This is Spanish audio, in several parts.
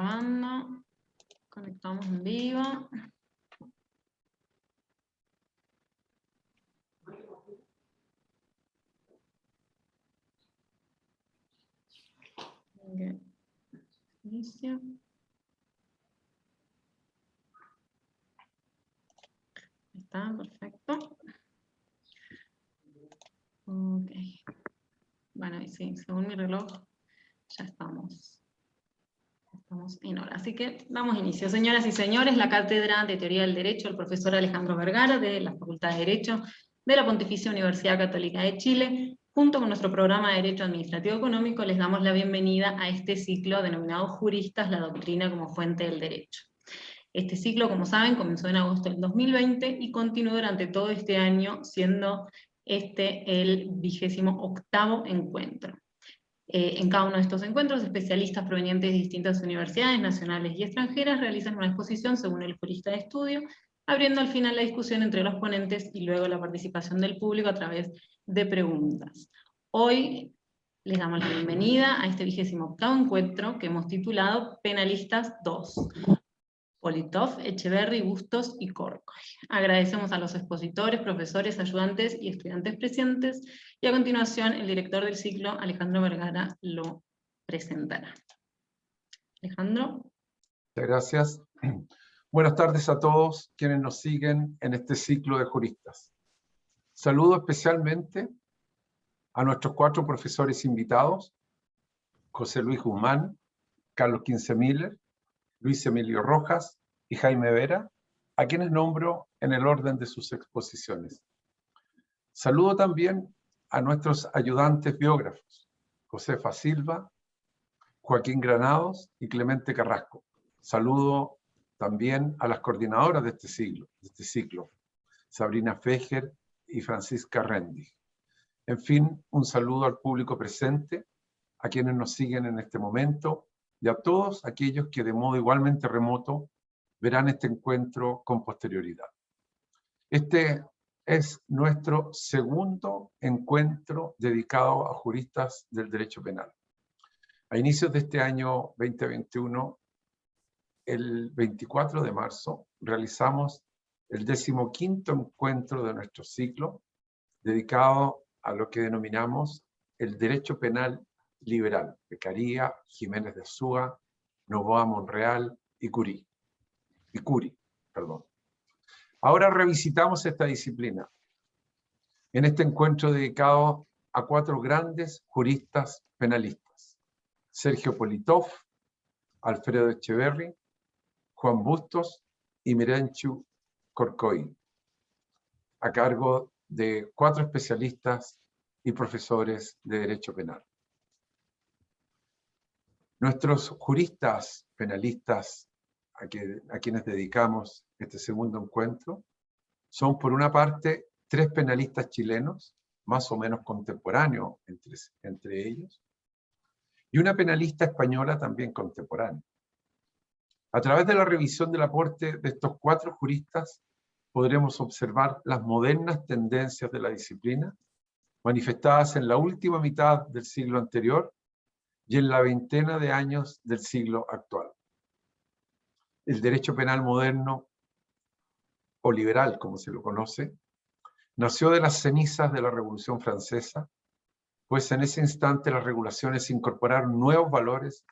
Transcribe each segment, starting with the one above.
grabando. Conectamos en vivo. Okay. Inicio. Está perfecto. Ok. Bueno, y sí, según mi reloj, ya estamos en hora. Así que damos inicio. Señoras y señores, la Cátedra de Teoría del Derecho, el profesor Alejandro Vergara, de la Facultad de Derecho de la Pontificia Universidad Católica de Chile, junto con nuestro programa de Derecho Administrativo Económico, les damos la bienvenida a este ciclo denominado Juristas, la doctrina como fuente del derecho. Este ciclo, como saben, comenzó en agosto del 2020 y continuó durante todo este año, siendo este el 28º encuentro. En cada uno de estos encuentros, especialistas provenientes de distintas universidades nacionales y extranjeras realizan una exposición según el jurista de estudio, abriendo al final la discusión entre los ponentes y luego la participación del público a través de preguntas. Hoy les damos la bienvenida a este 28º encuentro que hemos titulado Penalistas 2. Politov, Echeverry, Bustos y Corcoy. Agradecemos a los expositores, profesores, ayudantes y estudiantes presentes, y a continuación el director del ciclo, Alejandro Vergara, lo presentará. Alejandro. Muchas gracias. Buenas tardes a todos quienes nos siguen en este ciclo de juristas. Saludo especialmente a nuestros 4 profesores invitados, José Luis Guzmán, Carlos Kinse-Miller, Luis Emilio Rojas y Jaime Vera, a quienes nombro en el orden de sus exposiciones. Saludo también a nuestros ayudantes biógrafos, Josefa Silva, Joaquín Granados y Clemente Carrasco. Saludo también a las coordinadoras de este ciclo, Sabrina Fejer y Francisca Rendi. En fin, un saludo al público presente, a quienes nos siguen en este momento, y a todos aquellos que de modo igualmente remoto verán este encuentro con posterioridad. Este es nuestro segundo encuentro dedicado a juristas del derecho penal. A inicios de este año 2021, el 24 de marzo, realizamos el 15º encuentro de nuestro ciclo, dedicado a lo que denominamos el derecho penal liberal, Beccaria, Jiménez de Azúa, Novoa Monreal y Curie. Ahora revisitamos esta disciplina en este encuentro dedicado a 4 grandes juristas penalistas: Sergio Politov, Alfredo Echeverry, Juan Bustos y Mirenchu Corcoy, a cargo de 4 especialistas y profesores de Derecho Penal. Nuestros juristas penalistas a quienes dedicamos este segundo encuentro son, por una parte, 3 penalistas chilenos, más o menos contemporáneos entre ellos, y una penalista española también contemporánea. A través de la revisión del aporte de estos 4 juristas, podremos observar las modernas tendencias de la disciplina, manifestadas en la última mitad del siglo anterior y en la veintena de años del siglo actual. El derecho penal moderno, o liberal como se lo conoce, nació de las cenizas de la Revolución Francesa, pues en ese instante las regulaciones incorporaron nuevos valores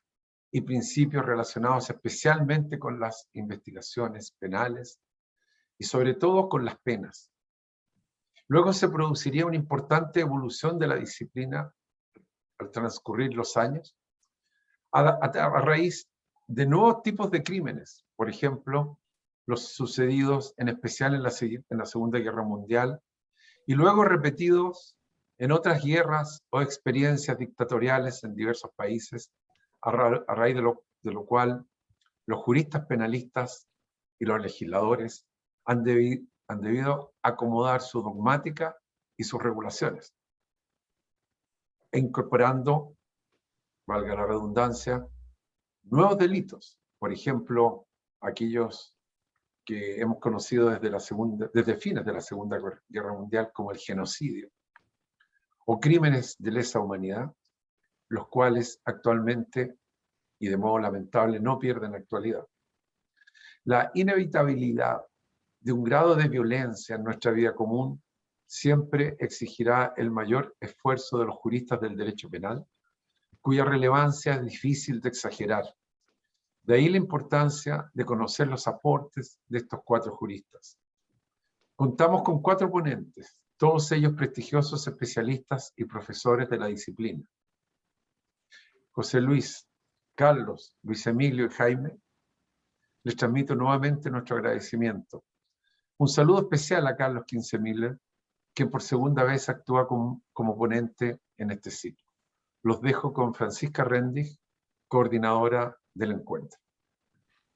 y principios relacionados especialmente con las investigaciones penales y sobre todo con las penas. Luego se produciría una importante evolución de la disciplina al transcurrir los años, a raíz de nuevos tipos de crímenes, por ejemplo, los sucedidos en especial en la Segunda Guerra Mundial, y luego repetidos en otras guerras o experiencias dictatoriales en diversos países, a raíz de lo cual los juristas penalistas y los legisladores han debido acomodar su dogmática y sus regulaciones, e incorporando, valga la redundancia, nuevos delitos, por ejemplo, aquellos que hemos conocido desde fines de la Segunda Guerra Mundial como el genocidio, o crímenes de lesa humanidad, los cuales actualmente y de modo lamentable no pierden actualidad. La inevitabilidad de un grado de violencia en nuestra vida común siempre exigirá el mayor esfuerzo de los juristas del derecho penal, cuya relevancia es difícil de exagerar. De ahí la importancia de conocer los aportes de estos 4 juristas. Contamos con 4 ponentes, todos ellos prestigiosos especialistas y profesores de la disciplina. José Luis, Carlos, Luis Emilio y Jaime, les transmito nuevamente nuestro agradecimiento. Un saludo especial a Carlos Kinsemiller, quien por segunda vez actúa como ponente en este ciclo. Los dejo con Francisca Rendig, coordinadora del encuentro.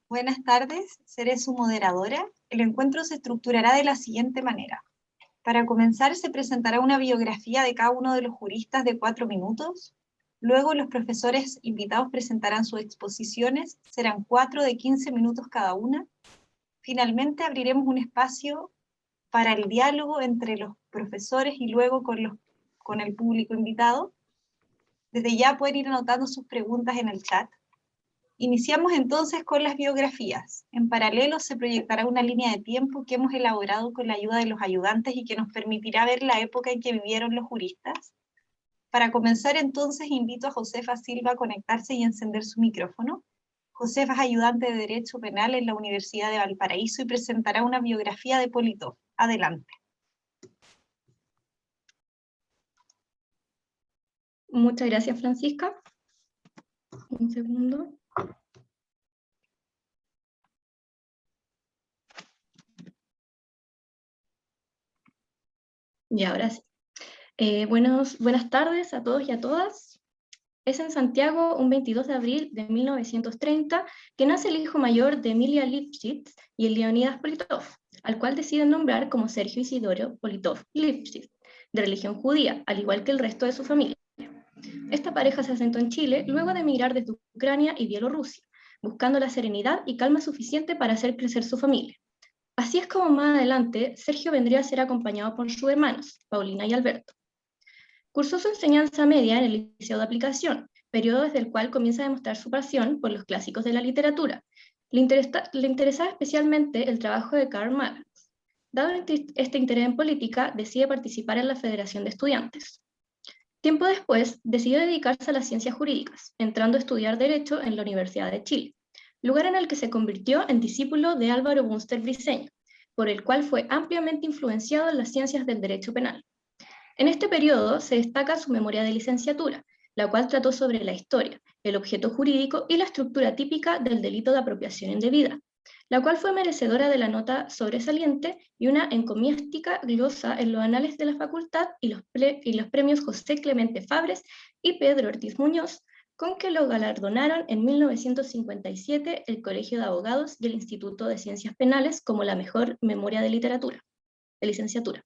Buenas tardes, seré su moderadora. El encuentro se estructurará de la siguiente manera. Para comenzar, se presentará una biografía de cada uno de los juristas de 4 minutos. Luego, los profesores invitados presentarán sus exposiciones. Serán 4 de 15 minutos cada una. Finalmente, abriremos un espacio para el diálogo entre los profesores y luego con el público invitado. Desde ya pueden ir anotando sus preguntas en el chat. Iniciamos entonces con las biografías. En paralelo se proyectará una línea de tiempo que hemos elaborado con la ayuda de los ayudantes y que nos permitirá ver la época en que vivieron los juristas. Para comenzar entonces invito a Josefa Silva a conectarse y encender su micrófono. Josefa es ayudante de Derecho Penal en la Universidad de Valparaíso y presentará una biografía de Politov. Adelante. Muchas gracias, Francisca. Un segundo. Y ahora sí. Buenas tardes a todos y a todas. Es en Santiago, un 22 de abril de 1930, que nace el hijo mayor de Emilia Lipschitz y el Leonidas Politov, al cual deciden nombrar como Sergio Isidoro Politov Lipschitz, de religión judía, al igual que el resto de su familia. Esta pareja se asentó en Chile luego de emigrar desde Ucrania y Bielorrusia, buscando la serenidad y calma suficiente para hacer crecer su familia. Así es como más adelante Sergio vendría a ser acompañado por sus hermanos, Paulina y Alberto. Cursó su enseñanza media en el Liceo de Aplicación, periodo desde el cual comienza a demostrar su pasión por los clásicos de la literatura. Le interesaba especialmente el trabajo de Karl Marx. Dado este interés en política, decide participar en la Federación de Estudiantes. Tiempo después, decidió dedicarse a las ciencias jurídicas, entrando a estudiar Derecho en la Universidad de Chile, lugar en el que se convirtió en discípulo de Álvaro Bunster Briceño, por el cual fue ampliamente influenciado en las ciencias del derecho penal. En este periodo se destaca su memoria de licenciatura, la cual trató sobre la historia, el objeto jurídico y la estructura típica del delito de apropiación indebida, la cual fue merecedora de la nota sobresaliente y una encomiástica glosa en los anales de la facultad y los premios José Clemente Fabres y Pedro Ortiz Muñoz, con que lo galardonaron en 1957 el Colegio de Abogados y el Instituto de Ciencias Penales como la mejor memoria de licenciatura.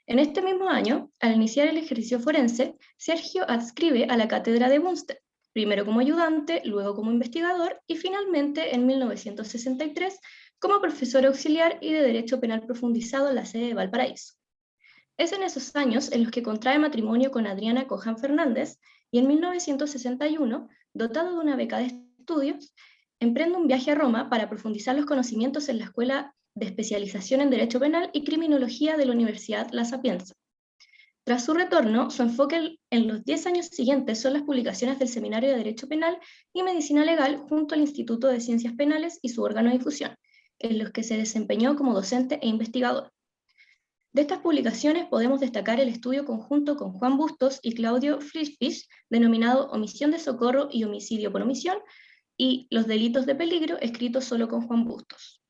En este mismo año, al iniciar el ejercicio forense, Sergio adscribe a la cátedra de Bunster, primero como ayudante, luego como investigador y finalmente en 1963 como profesor auxiliar y de Derecho Penal profundizado en la sede de Valparaíso. Es en esos años en los que contrae matrimonio con Adriana Coján Fernández y en 1961, dotado de una beca de estudios, emprende un viaje a Roma para profundizar los conocimientos en la Escuela de Especialización en Derecho Penal y Criminología de la Universidad La Sapienza. Tras su retorno, su enfoque en los 10 años siguientes son las publicaciones del Seminario de Derecho Penal y Medicina Legal junto al Instituto de Ciencias Penales y su órgano de difusión, en los que se desempeñó como docente e investigador. De estas publicaciones podemos destacar el estudio conjunto con Juan Bustos y Claudio Friedrich, denominado Omisión de Socorro y Homicidio por Omisión, y Los Delitos de Peligro, escrito solo con Juan Bustos.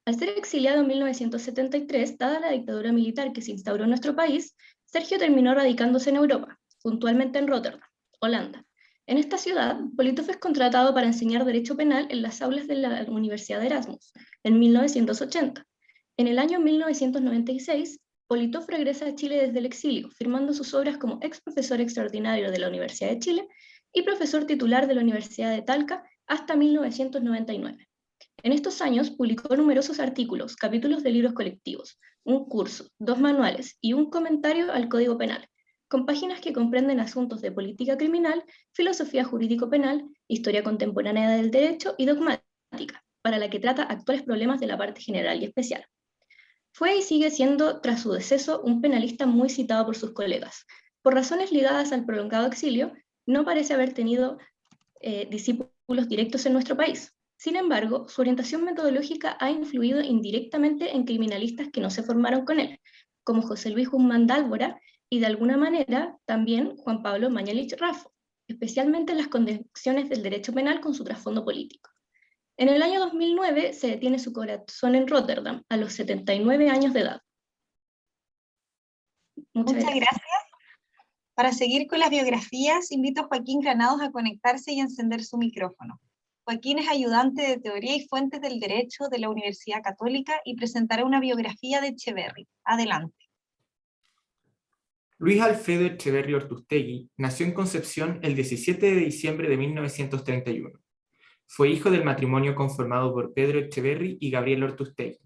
Al ser exiliado en 1973, dada la dictadura militar que se instauró en nuestro país, Sergio terminó radicándose en Europa, puntualmente en Rotterdam, Holanda. En esta ciudad, Politov es contratado para enseñar Derecho Penal en las aulas de la Universidad de Erasmus, en 1980. En el año 1996, Politov regresa a Chile desde el exilio, firmando sus obras como ex profesor extraordinario de la Universidad de Chile y profesor titular de la Universidad de Talca hasta 1999. En estos años publicó numerosos artículos, capítulos de libros colectivos, un curso, 2 manuales y un comentario al Código Penal, con páginas que comprenden asuntos de política criminal, filosofía jurídico-penal, historia contemporánea del derecho y dogmática, para la que trata actuales problemas de la parte general y especial. Fue y sigue siendo, tras su deceso, un penalista muy citado por sus colegas. Por razones ligadas al prolongado exilio, no parece haber tenido discípulos directos en nuestro país. Sin embargo, su orientación metodológica ha influido indirectamente en criminalistas que no se formaron con él, como José Luis Guzmán Dálvora y de alguna manera también Juan Pablo Mañalich Raffo, especialmente en las conexiones del derecho penal con su trasfondo político. En el año 2009 se detiene su corazón en Rotterdam, a los 79 años de edad. Muchas gracias. Para seguir con las biografías, invito a Joaquín Granados a conectarse y encender su micrófono. Joaquín es ayudante de Teoría y Fuentes del Derecho de la Universidad Católica y presentará una biografía de Etcheverry. Adelante. Luis Alfredo Etcheverry Ortustegui nació en Concepción el 17 de diciembre de 1931. Fue hijo del matrimonio conformado por Pedro Etcheverry y Gabriela Ortustegui.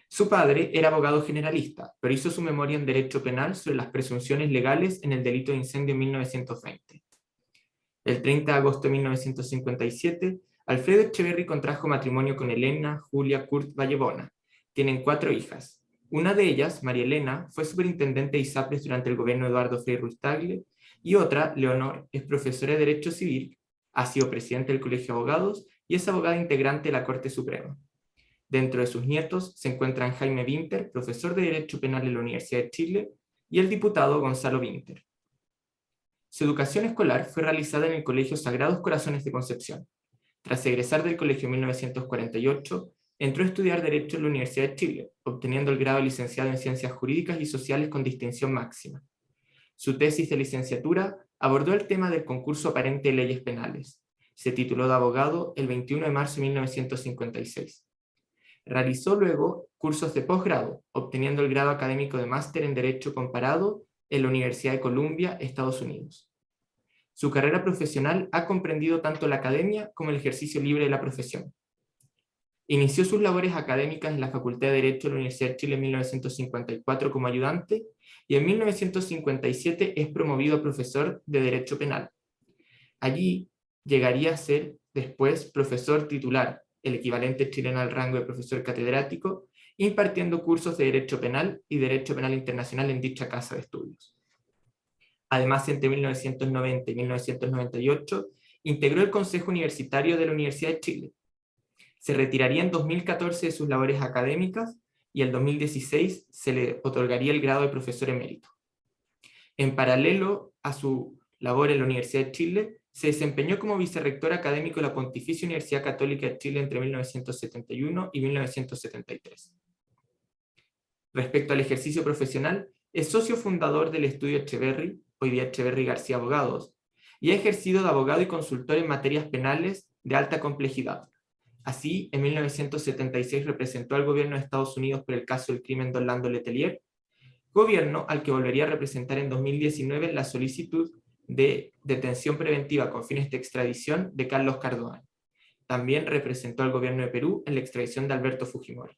Su padre era abogado generalista, pero hizo su memoria en Derecho Penal sobre las presunciones legales en el delito de incendio en 1920. El 30 de agosto de 1957, Alfredo Etcheverry contrajo matrimonio con Elena Julia Kurt Vallebona. Tienen 4 hijas. Una de ellas, María Elena, fue superintendente de ISAPRES durante el gobierno de Eduardo Frei Ruiz-Tagle, y otra, Leonor, es profesora de Derecho Civil, ha sido presidente del Colegio de Abogados y es abogada integrante de la Corte Suprema. Dentro de sus nietos se encuentran Jaime Winter, profesor de Derecho Penal en la Universidad de Chile, y el diputado Gonzalo Winter. Su educación escolar fue realizada en el Colegio Sagrados Corazones de Concepción. Tras egresar del colegio en 1948, entró a estudiar Derecho en la Universidad de Chile, obteniendo el grado de licenciado en Ciencias Jurídicas y Sociales con distinción máxima. Su tesis de licenciatura abordó el tema del concurso aparente de leyes penales. Se tituló de abogado el 21 de marzo de 1956. Realizó luego cursos de posgrado, obteniendo el grado académico de máster en Derecho Comparado en la Universidad de Columbia, Estados Unidos. Su carrera profesional ha comprendido tanto la academia como el ejercicio libre de la profesión. Inició sus labores académicas en la Facultad de Derecho de la Universidad de Chile en 1954 como ayudante y en 1957 es promovido a profesor de Derecho Penal. Allí llegaría a ser después profesor titular, el equivalente chileno al rango de profesor catedrático, impartiendo cursos de Derecho Penal y Derecho Penal Internacional en dicha casa de estudios. Además, entre 1990 y 1998, integró el Consejo Universitario de la Universidad de Chile. Se retiraría en 2014 de sus labores académicas y en 2016 se le otorgaría el grado de profesor emérito. En paralelo a su labor en la Universidad de Chile, se desempeñó como vicerrector académico de la Pontificia Universidad Católica de Chile entre 1971 y 1973. Respecto al ejercicio profesional, es socio fundador del estudio Etcheverry, hoy día Etcheverry García Abogados, y ha ejercido de abogado y consultor en materias penales de alta complejidad. Así, en 1976 representó al gobierno de Estados Unidos por el caso del crimen de Orlando Letelier, gobierno al que volvería a representar en 2019 en la solicitud de detención preventiva con fines de extradición de Carlos Cardoán. También representó al gobierno de Perú en la extradición de Alberto Fujimori.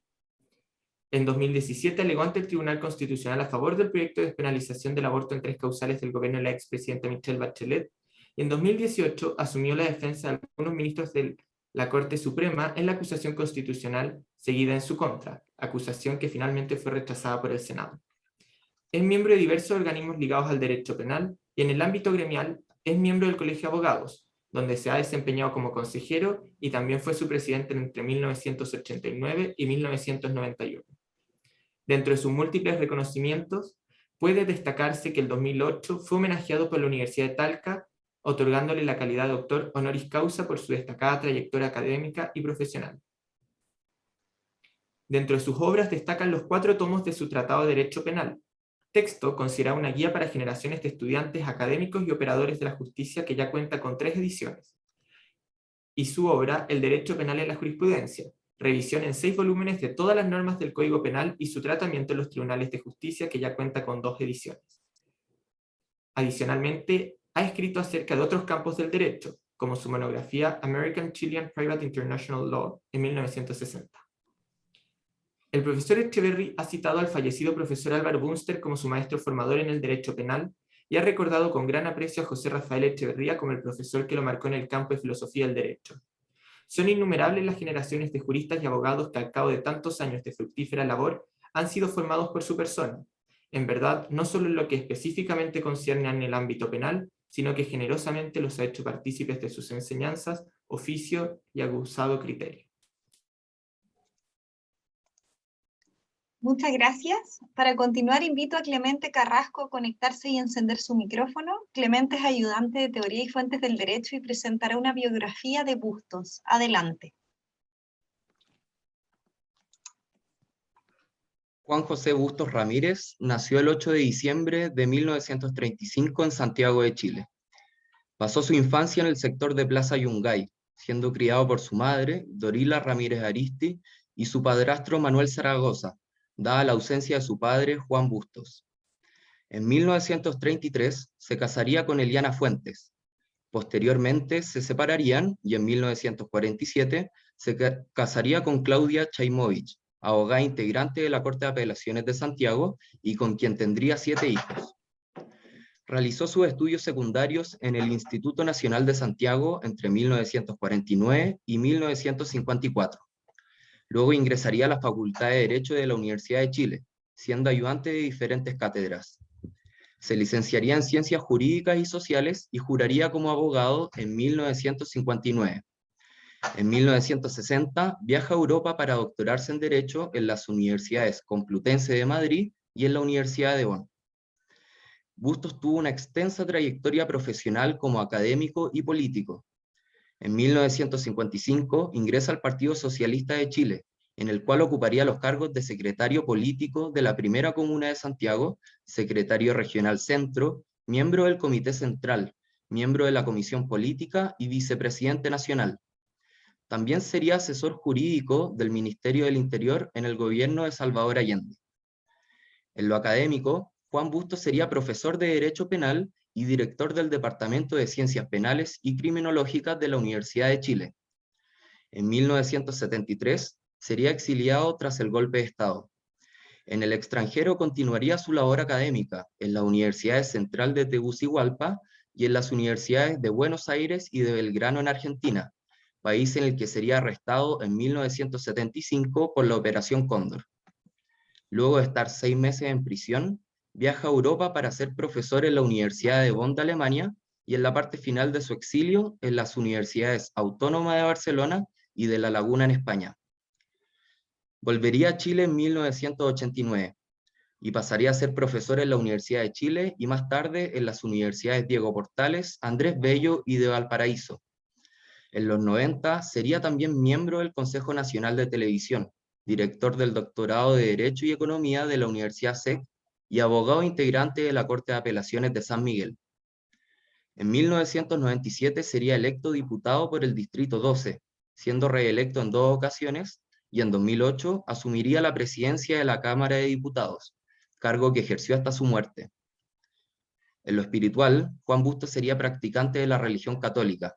En 2017 alegó ante el Tribunal Constitucional a favor del proyecto de despenalización del aborto en 3 causales del gobierno de la expresidenta Michelle Bachelet, y en 2018 asumió la defensa de algunos ministros de la Corte Suprema en la acusación constitucional seguida en su contra, acusación que finalmente fue rechazada por el Senado. Es miembro de diversos organismos ligados al derecho penal y en el ámbito gremial es miembro del Colegio de Abogados, donde se ha desempeñado como consejero y también fue su presidente entre 1989 y 1991. Dentro de sus múltiples reconocimientos, puede destacarse que el 2008 fue homenajeado por la Universidad de Talca, otorgándole la calidad de doctor honoris causa por su destacada trayectoria académica y profesional. Dentro de sus obras destacan los 4 tomos de su Tratado de Derecho Penal, texto considerado una guía para generaciones de estudiantes académicos y operadores de la justicia que ya cuenta con 3 ediciones. Y su obra, El Derecho Penal en la Jurisprudencia, revisión en 6 volúmenes de todas las normas del Código Penal y su tratamiento en los tribunales de justicia, que ya cuenta con 2 ediciones. Adicionalmente, ha escrito acerca de otros campos del derecho, como su monografía American Chilean Private International Law en 1960. El profesor Etcheverry ha citado al fallecido profesor Álvaro Bunster como su maestro formador en el derecho penal y ha recordado con gran aprecio a José Rafael Echeverría como el profesor que lo marcó en el campo de filosofía del derecho. Son innumerables las generaciones de juristas y abogados que al cabo de tantos años de fructífera labor han sido formados por su persona. En verdad, no solo en lo que específicamente concierne en el ámbito penal, sino que generosamente los ha hecho partícipes de sus enseñanzas, oficio y aguzado criterio. Muchas gracias. Para continuar, invito a Clemente Carrasco a conectarse y encender su micrófono. Clemente es ayudante de Teoría y Fuentes del Derecho y presentará una biografía de Bustos. Adelante. Juan José Bustos Ramírez nació el 8 de diciembre de 1935 en Santiago de Chile. Pasó su infancia en el sector de Plaza Yungay, siendo criado por su madre, Dorila Ramírez Aristi, y su padrastro Manuel Zaragoza, dada la ausencia de su padre, Juan Bustos. En 1933 se casaría con Eliana Fuentes. Posteriormente se separarían y en 1947 se casaría con Claudia Chaimovich, abogada integrante de la Corte de Apelaciones de Santiago y con quien tendría 7 hijos. Realizó sus estudios secundarios en el Instituto Nacional de Santiago entre 1949 y 1954. Luego ingresaría a la Facultad de Derecho de la Universidad de Chile, siendo ayudante de diferentes cátedras. Se licenciaría en Ciencias Jurídicas y Sociales y juraría como abogado en 1959. En 1960 viaja a Europa para doctorarse en Derecho en las universidades Complutense de Madrid y en la Universidad de Bonn. Bustos tuvo una extensa trayectoria profesional como académico y político. En 1955 ingresa al Partido Socialista de Chile, en el cual ocuparía los cargos de secretario político de la primera comuna de Santiago, secretario regional centro, miembro del Comité Central, miembro de la Comisión Política y vicepresidente nacional. También sería asesor jurídico del Ministerio del Interior en el gobierno de Salvador Allende. En lo académico, Juan Bustos sería profesor de Derecho Penal y director del Departamento de Ciencias Penales y Criminológicas de la Universidad de Chile. En 1973 sería exiliado tras el golpe de Estado. En el extranjero continuaría su labor académica en la Universidad Central de Tegucigalpa y en las universidades de Buenos Aires y de Belgrano en Argentina, país en el que sería arrestado en 1975 por la Operación Cóndor. Luego de estar 6 meses en prisión, viaja a Europa para ser profesor en la Universidad de Bonn de Alemania y en la parte final de su exilio en las Universidades Autónoma de Barcelona y de La Laguna en España. Volvería a Chile en 1989 y pasaría a ser profesor en la Universidad de Chile y más tarde en las Universidades Diego Portales, Andrés Bello y de Valparaíso. En los 90 sería también miembro del Consejo Nacional de Televisión, director del doctorado de Derecho y Economía de la Universidad SEC y abogado integrante de la Corte de Apelaciones de San Miguel. En 1997 sería electo diputado por el Distrito 12, siendo reelecto en 2 ocasiones, y en 2008 asumiría la presidencia de la Cámara de Diputados, cargo que ejerció hasta su muerte. En lo espiritual, Juan Bustos sería practicante de la religión católica.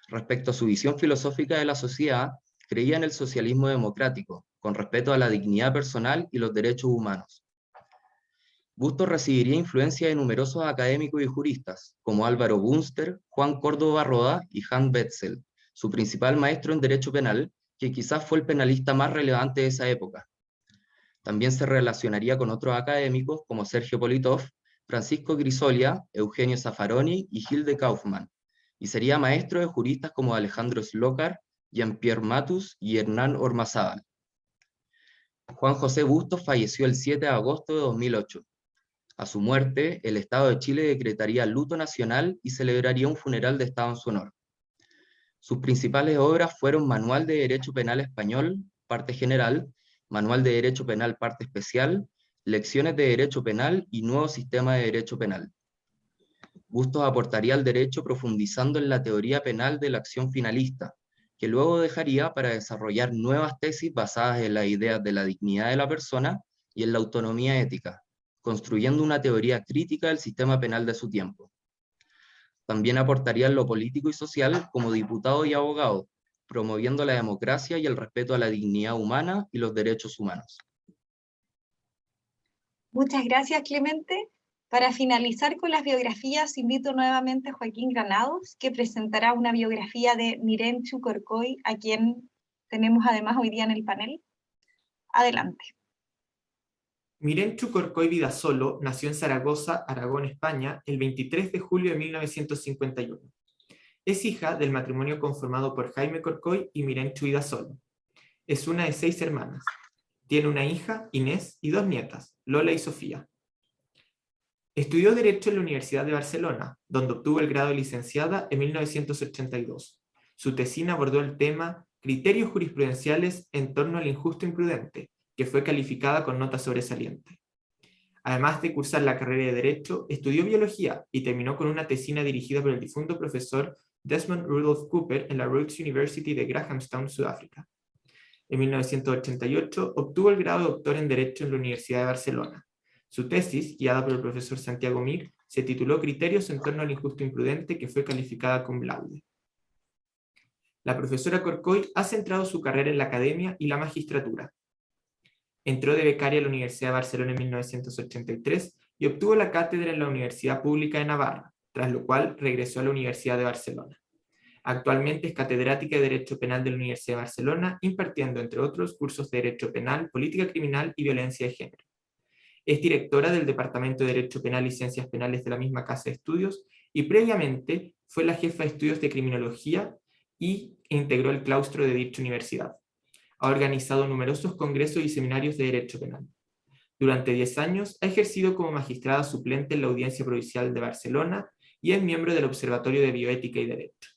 Respecto a su visión filosófica de la sociedad, creía en el socialismo democrático, con respeto a la dignidad personal y los derechos humanos. Bustos recibiría influencia de numerosos académicos y juristas, como Álvaro Bunster, Juan Córdoba Roda y Hans Wetzel, su principal maestro en Derecho Penal, que quizás fue el penalista más relevante de esa época. También se relacionaría con otros académicos como Sergio Politov, Francisco Grisolia, Eugenio Zaffaroni y Hilde Kaufmann, y sería maestro de juristas como Alejandro Slokar, Jean-Pierre Matus y Hernán Ormazábal. Juan José Bustos falleció el 7 de agosto de 2008. A su muerte, el Estado de Chile decretaría luto nacional y celebraría un funeral de Estado en su honor. Sus principales obras fueron Manual de Derecho Penal Español, parte general, Manual de Derecho Penal, parte especial, Lecciones de Derecho Penal y Nuevo Sistema de Derecho Penal. Bustos aportaría al derecho profundizando en la teoría penal de la acción finalista, que luego dejaría para desarrollar nuevas tesis basadas en las ideas de la dignidad de la persona y en la autonomía ética, construyendo una teoría crítica del sistema penal de su tiempo. También aportaría en lo político y social como diputado y abogado, promoviendo la democracia y el respeto a la dignidad humana y los derechos humanos. Muchas gracias, Clemente. Para finalizar con las biografías, invito nuevamente a Joaquín Granados, que presentará una biografía de Mirenchu Corcoy, a quien tenemos además hoy día en el panel. Adelante. Mirenchu Corcoy Vidasolo nació en Zaragoza, Aragón, España, el 23 de julio de 1951. Es hija del matrimonio conformado por Jaime Corcoy y Mirenchu Vidasolo. Es una de 6 hermanas. Tiene una hija, Inés, y 2 nietas, Lola y Sofía. Estudió Derecho en la Universidad de Barcelona, donde obtuvo el grado de licenciada en 1982. Su tesina abordó el tema Criterios jurisprudenciales en torno al injusto imprudente, que fue calificada con nota sobresaliente. Además de cursar la carrera de Derecho, estudió Biología y terminó con una tesina dirigida por el difunto profesor Desmond Rudolph Cooper en la Rhodes University de Grahamstown, Sudáfrica. En 1988 obtuvo el grado de doctor en Derecho en la Universidad de Barcelona. Su tesis, guiada por el profesor Santiago Mir, se tituló Criterios en torno al injusto imprudente, que fue calificada cum laude. La profesora Corcoy ha centrado su carrera en la academia y la magistratura. Entró de becaria a la Universidad de Barcelona en 1983 y obtuvo la cátedra en la Universidad Pública de Navarra, tras lo cual regresó a la Universidad de Barcelona. Actualmente es catedrática de Derecho Penal de la Universidad de Barcelona, impartiendo, entre otros, cursos de Derecho Penal, Política Criminal y Violencia de Género. Es directora del Departamento de Derecho Penal y Ciencias Penales de la misma casa de estudios y previamente fue la jefa de estudios de criminología y integró el claustro de dicha universidad. Ha organizado numerosos congresos y seminarios de derecho penal. Durante 10 años ha ejercido como magistrada suplente en la Audiencia Provincial de Barcelona y es miembro del Observatorio de Bioética y Derecho.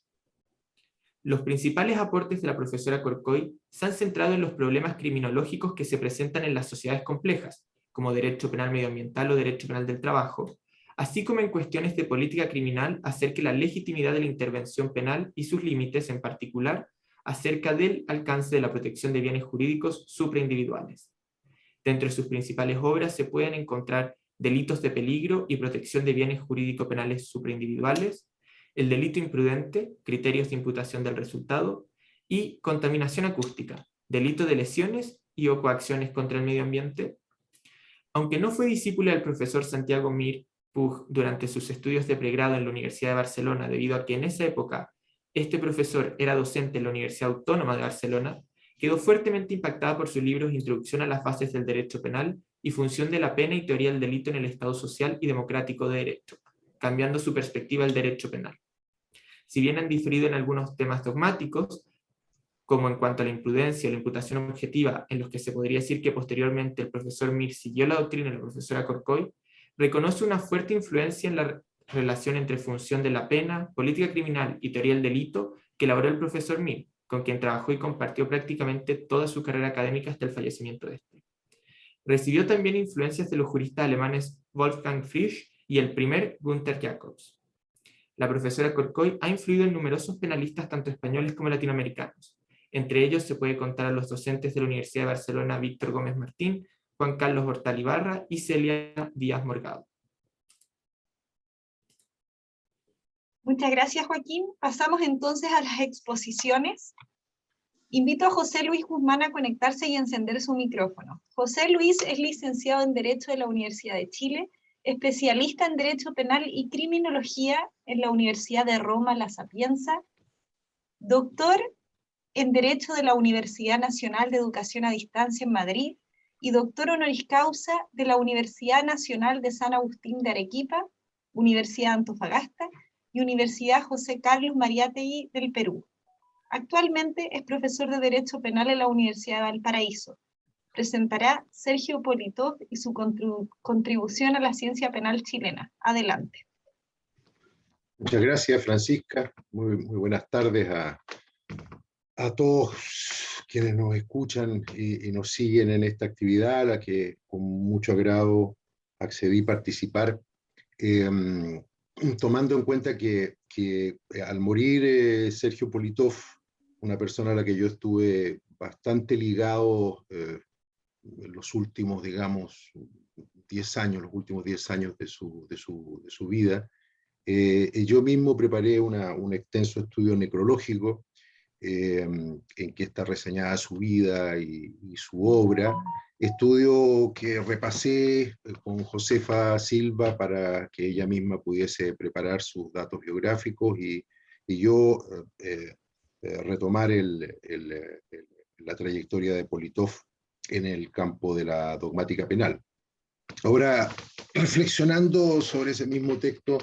Los principales aportes de la profesora Corcoy se han centrado en los problemas criminológicos que se presentan en las sociedades complejas, como derecho penal medioambiental o derecho penal del trabajo, así como en cuestiones de política criminal acerca de la legitimidad de la intervención penal y sus límites, en particular, acerca del alcance de la protección de bienes jurídicos supraindividuales. Dentro de sus principales obras se pueden encontrar Delitos de peligro y protección de bienes jurídico-penales supraindividuales, El delito imprudente, criterios de imputación del resultado, y Contaminación acústica, delito de lesiones y o coacciones contra el medio ambiente. Aunque no fue discípula del profesor Santiago Mir Puig durante sus estudios de pregrado en la Universidad de Barcelona, debido a que en esa época este profesor era docente en la Universidad Autónoma de Barcelona, quedó fuertemente impactada por sus libros Introducción a las bases del derecho penal y Función de la pena y teoría del delito en el Estado social y democrático de derecho, cambiando su perspectiva del derecho penal. Si bien han diferido en algunos temas dogmáticos, como en cuanto a la imprudencia o la imputación objetiva, en los que se podría decir que posteriormente el profesor Mir siguió la doctrina de la profesora Corcoy, reconoce una fuerte influencia en la relación entre función de la pena, política criminal y teoría del delito que elaboró el profesor Mir, con quien trabajó y compartió prácticamente toda su carrera académica hasta el fallecimiento de este. Recibió también influencias de los juristas alemanes Wolfgang Frisch y el primer Günther Jacobs. La profesora Corcoy ha influido en numerosos penalistas tanto españoles como latinoamericanos. Entre ellos se puede contar a los docentes de la Universidad de Barcelona Víctor Gómez Martín, Juan Carlos Hortal Ibarra y Celia Díaz Morgado. Muchas gracias, Joaquín. Pasamos entonces a las exposiciones. Invito a José Luis Guzmán a conectarse y encender su micrófono. José Luis es licenciado en Derecho de la Universidad de Chile, especialista en Derecho Penal y Criminología en la Universidad de Roma La Sapienza, doctor en Derecho de la Universidad Nacional de Educación a Distancia en Madrid y doctor honoris causa de la Universidad Nacional de San Agustín de Arequipa, Universidad de Antofagasta y Universidad José Carlos Mariátegui del Perú. Actualmente es profesor de Derecho Penal en la Universidad de Valparaíso. Presentará Sergio Politov y su contribución a la ciencia penal chilena. Adelante. Muchas gracias, Francisca. Muy buenas tardes a todos quienes nos escuchan y nos siguen en esta actividad, a la que con mucho agrado accedí a participar, tomando en cuenta que al morir Sergio Politov, una persona a la que yo estuve bastante ligado en los últimos, digamos, 10 años, los últimos 10 años de su vida, yo mismo preparé un extenso estudio necrológico en que está reseñada su vida y su obra. Estudio que repasé con Josefa Silva para que ella misma pudiese preparar sus datos biográficos y yo retomar la trayectoria de Politov en el campo de la dogmática penal. Ahora, reflexionando sobre ese mismo texto,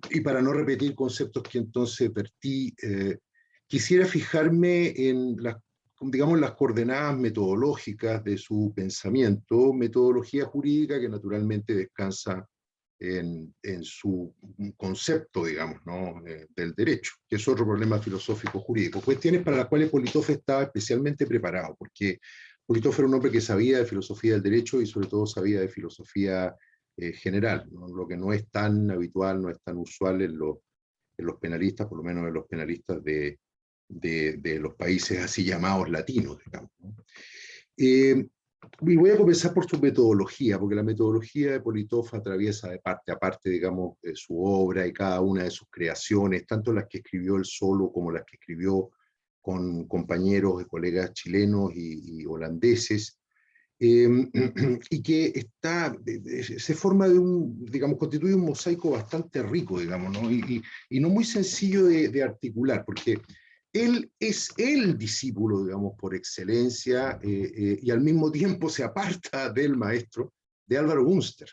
y para no repetir conceptos que entonces vertí, quisiera fijarme en digamos, las coordenadas metodológicas de su pensamiento, metodología jurídica que naturalmente descansa en su concepto, digamos, ¿no? Del derecho, que es otro problema filosófico jurídico. Cuestiones para las cuales Politov estaba especialmente preparado, porque Politov era un hombre que sabía de filosofía del derecho y sobre todo sabía de filosofía general, ¿no? Lo que no es tan habitual, no es tan usual en los penalistas, por lo menos en los penalistas de los países así llamados latinos, digamos, ¿no? Y voy a comenzar por su metodología, porque la metodología de Politov atraviesa de parte a parte, digamos, su obra y cada una de sus creaciones, tanto las que escribió él solo como las que escribió con compañeros y colegas chilenos y holandeses, y que se forma digamos, constituye un mosaico bastante rico, digamos, ¿no? Y no muy sencillo de articular, porque él es el discípulo, digamos, por excelencia, y al mismo tiempo se aparta del maestro de Álvaro Bunster.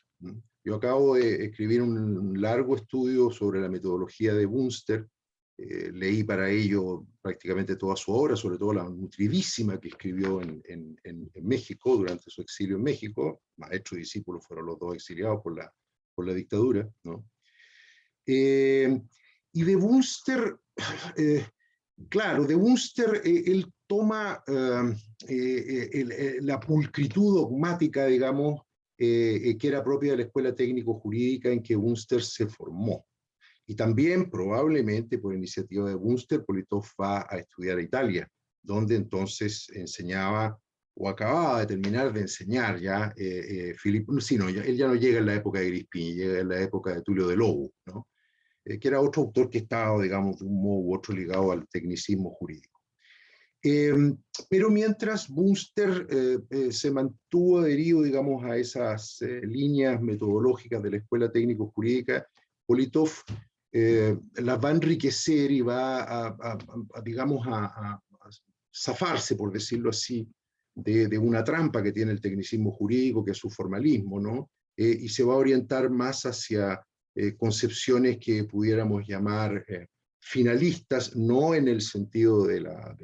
Yo acabo de escribir un largo estudio sobre la metodología de Bunster, leí para ello prácticamente toda su obra, sobre todo la nutridísima que escribió en México, durante su exilio en México. Maestro y discípulo fueron los dos exiliados por la dictadura, ¿no? Y de Bunster, claro, de Bunster él toma la pulcritud dogmática, digamos, que era propia de la escuela técnico-jurídica en que Bunster se formó. Y también, probablemente por iniciativa de Bunster, Politov va a estudiar a Italia, donde entonces enseñaba, o acababa de terminar de enseñar ya, sí, no, él ya no llega en la época de Grispini, llega en la época de Tulio de Lobo, ¿no? Que era otro autor que estaba, digamos, de un modo u otro ligado al tecnicismo jurídico. Pero mientras Bunster se mantuvo adherido, digamos, a esas líneas metodológicas de la escuela técnico-jurídica, Politov las va a enriquecer y va digamos, a zafarse, por decirlo así, de una trampa que tiene el tecnicismo jurídico, que es su formalismo, ¿no? Y se va a orientar más hacia concepciones que pudiéramos llamar finalistas, no en el sentido de la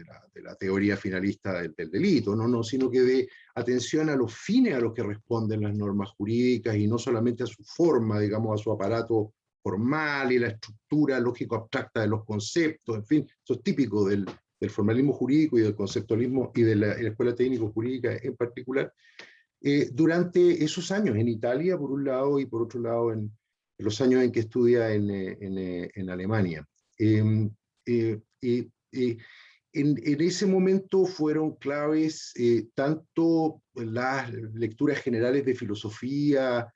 teoría finalista del delito, no, sino que de atención a los fines a los que responden las normas jurídicas y no solamente a su forma, digamos, a su aparato formal y la estructura lógico-abstracta de los conceptos, en fin, eso es típico del formalismo jurídico y del conceptualismo y de la escuela técnico-jurídica en particular, durante esos años en Italia, por un lado, y por otro lado en los años en que estudia en Alemania. En ese momento fueron claves tanto las lecturas generales de filosofía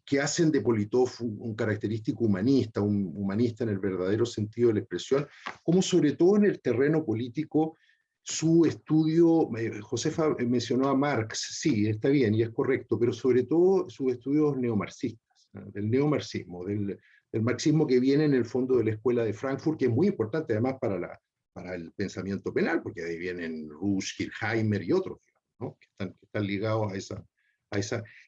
que hacen de Politov un característico humanista, un humanista en el verdadero sentido de la expresión, como sobre todo en el terreno político, su estudio, Josefa mencionó a Marx, sí, está bien y es correcto, pero sobre todo sus estudios neomarxistas, ¿no? Del neomarxismo, del marxismo que viene en el fondo de la escuela de Frankfurt, que es muy importante además para el pensamiento penal, porque ahí vienen Rush, Hirshheimer y otros, ¿no? que están ligados a esa.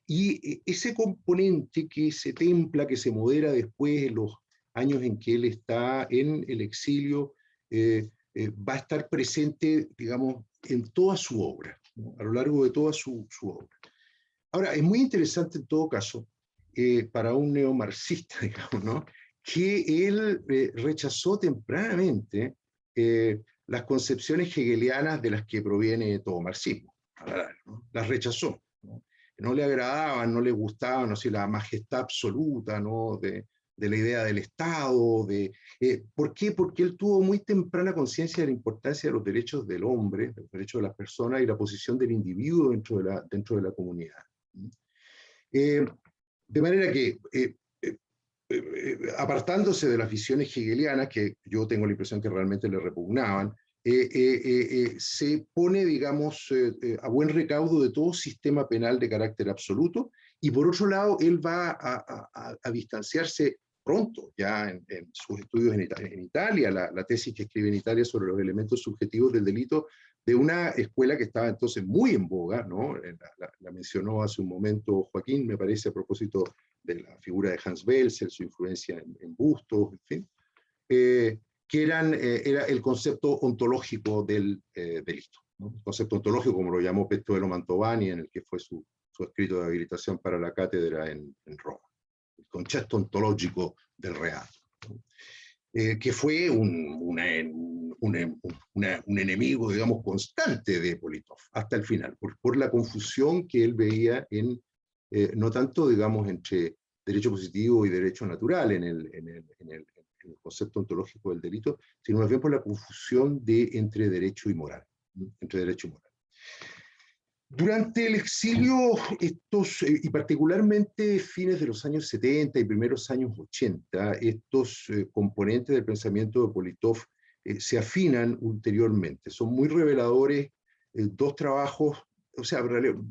Y ese componente que se templa, que se modera después en los años en que él está en el exilio, va a estar presente, digamos, en toda su obra, ¿no? A lo largo de toda su obra. Ahora, es muy interesante en todo caso, para un neomarxista, digamos, ¿no? Que él rechazó tempranamente las concepciones hegelianas de las que proviene todo marxismo, ¿no? Las rechazó, ¿no? No le agradaban, no le gustaban, no sé, la majestad absoluta, ¿no? de la idea del Estado. ¿Por qué? Porque él tuvo muy temprana conciencia de la importancia de los derechos del hombre, de los derechos de las personas y la posición del individuo dentro de la comunidad. De manera que apartándose de las visiones hegelianas, que yo tengo la impresión que realmente le repugnaban, se pone, digamos, a buen recaudo de todo sistema penal de carácter absoluto, y por otro lado, él va a distanciarse pronto, ya en sus estudios en Italia, la tesis que escribe en Italia sobre los elementos subjetivos del delito, de una escuela que estaba entonces muy en boga, ¿no? La mencionó hace un momento Joaquín, me parece, a propósito de la figura de Hans Welser, su influencia en Bustos, en fin, que era el concepto ontológico del delito, ¿no? El concepto ontológico, como lo llamó Pettuelo Mantovani, en el que fue su escrito de habilitación para la cátedra en Roma. El concepto ontológico del reato, ¿no? Que fue un enemigo, digamos, constante de Politov, hasta el final, por la confusión que él veía en, no tanto, digamos, entre derecho positivo y derecho natural en el concepto ontológico del delito, sino más bien por la confusión entre derecho y moral, ¿no? Entre derecho y moral. Durante el exilio, y particularmente fines de los años 70 y primeros años 80, estos componentes del pensamiento de Politov se afinan ulteriormente. Son muy reveladores dos trabajos, o sea,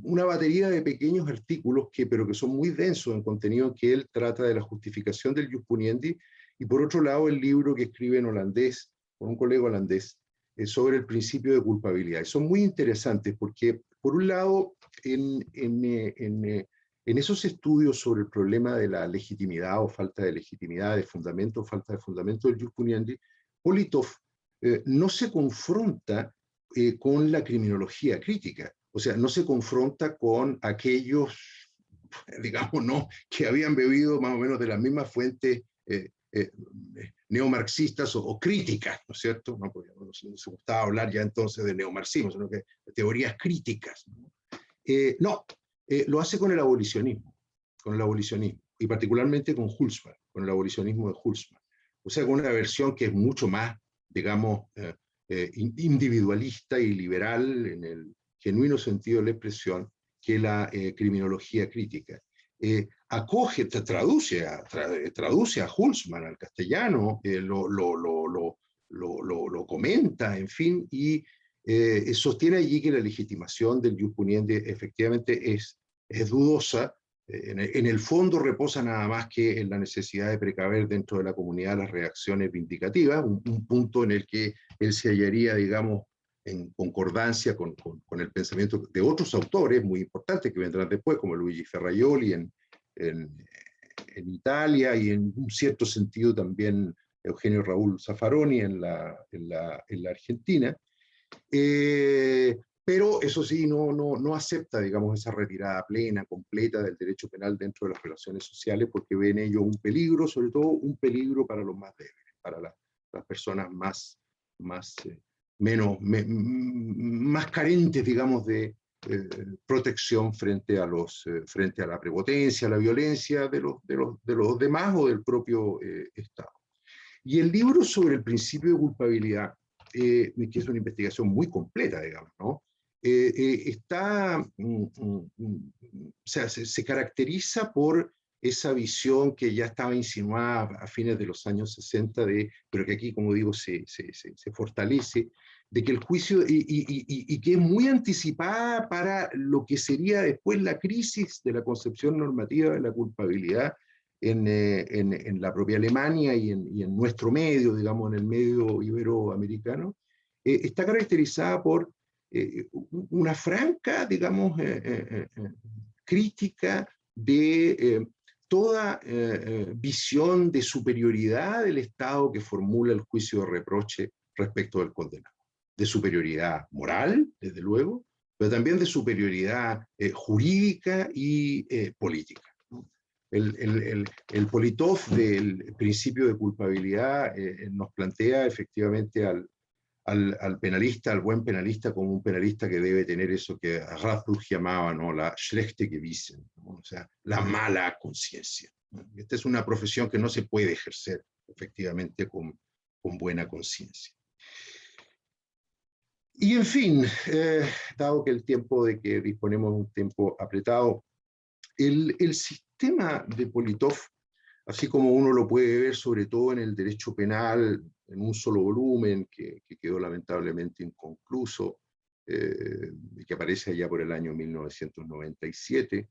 una batería de pequeños artículos, pero que son muy densos en contenido, en que él trata de la justificación del jus puniendi, y por otro lado el libro que escribe en holandés, con un colega holandés, sobre el principio de culpabilidad. Y son muy interesantes porque, por un lado, en esos estudios sobre el problema de la legitimidad o falta de legitimidad, de fundamento o falta de fundamento del jus puniendi, Politov no se confronta con la criminología crítica, o sea, no se confronta con aquellos, digamos, ¿no?, que habían bebido más o menos de las mismas fuentes neomarxistas o críticas, ¿no es cierto? No, porque no se gustaba hablar ya entonces de neomarxismo, sino que de teorías críticas, ¿no? Lo hace con el abolicionismo, y particularmente con Hülsmann, con el abolicionismo de Hülsmann. O sea, con una versión que es mucho más, digamos, individualista y liberal en el genuino sentido de la expresión que la criminología crítica. Acoge, traduce a Hülsmann al castellano, lo comenta, en fin, y sostiene allí que la legitimación del jus puniendi efectivamente es dudosa. En el fondo reposa nada más que en la necesidad de precaver dentro de la comunidad las reacciones vindicativas, un punto en el que él se hallaría, digamos, en concordancia con el pensamiento de otros autores muy importantes que vendrán después, como Luigi Ferraioli en Italia, y en un cierto sentido también Eugenio Raúl Zaffaroni en la Argentina. Pero eso sí, no acepta, digamos, esa retirada plena, completa del derecho penal dentro de las relaciones sociales, porque ve en ello un peligro, sobre todo un peligro para los más débiles, para las personas más carentes, digamos, de protección frente a la prepotencia, a la violencia de los demás o del propio Estado. Y el libro sobre el principio de culpabilidad, que es una investigación muy completa, digamos, ¿no? Se caracteriza por esa visión que ya estaba insinuada a fines de los años 60, pero que aquí, como digo, se fortalece, de que el juicio, y que es muy anticipada para lo que sería después la crisis de la concepción normativa de la culpabilidad en la propia Alemania y en nuestro medio, digamos, en el medio iberoamericano, está caracterizada por una franca, digamos, crítica de toda visión de superioridad del Estado que formula el juicio de reproche respecto del condenado. De superioridad moral, desde luego, pero también de superioridad jurídica y política. El Politov del principio de culpabilidad nos plantea efectivamente al penalista, al buen penalista, como un penalista que debe tener eso que Radbruch llamaba, ¿no?, la schlechte Gewissen, ¿no?, o sea, la mala conciencia. Esta es una profesión que no se puede ejercer efectivamente con buena conciencia. Y en fin, dado que el tiempo de que disponemos de un tiempo apretado, el sistema de Politov así como uno lo puede ver sobre todo en el derecho penal, en un solo volumen que quedó lamentablemente inconcluso, y que aparece allá por el año 1997,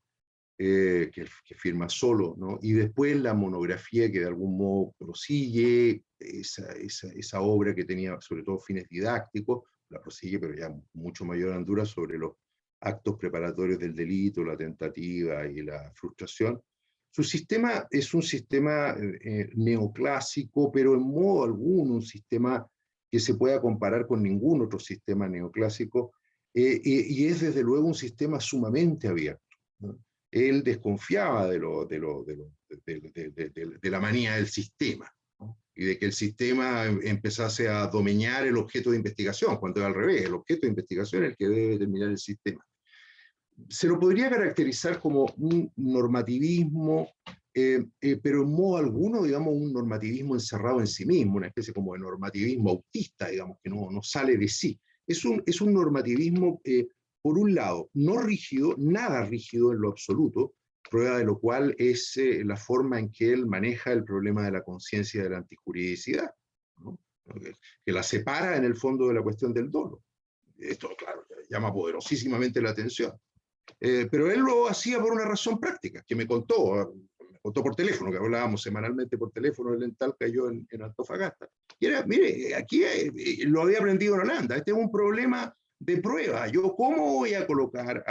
que firma solo, ¿no? Y después la monografía que de algún modo prosigue esa obra que tenía sobre todo fines didácticos, la prosigue pero ya mucho mayor andura sobre los actos preparatorios del delito, la tentativa y la frustración. Su sistema es un sistema neoclásico, pero en modo alguno un sistema que se pueda comparar con ningún otro sistema neoclásico, y es desde luego un sistema sumamente abierto, ¿no? Él desconfiaba de la manía del sistema, ¿no? Y de que el sistema empezase a domeñar el objeto de investigación, cuando es al revés, el objeto de investigación es el que debe determinar el sistema. Se lo podría caracterizar como un normativismo, pero en modo alguno, digamos, un normativismo encerrado en sí mismo, una especie como de normativismo autista, digamos, que no sale de sí. Es un normativismo, por un lado, no rígido, nada rígido en lo absoluto, prueba de lo cual es la forma en que él maneja el problema de la conciencia de la antijuridicidad, ¿no? Que la separa en el fondo de la cuestión del dolo. Esto, claro, llama poderosísimamente la atención. Pero él lo hacía por una razón práctica, que me contó por teléfono, que hablábamos semanalmente por teléfono, él en Talca y yo en Antofagasta. Y era, mire, aquí lo había aprendido en Holanda, este es un problema de prueba. Yo, ¿cómo voy a colocar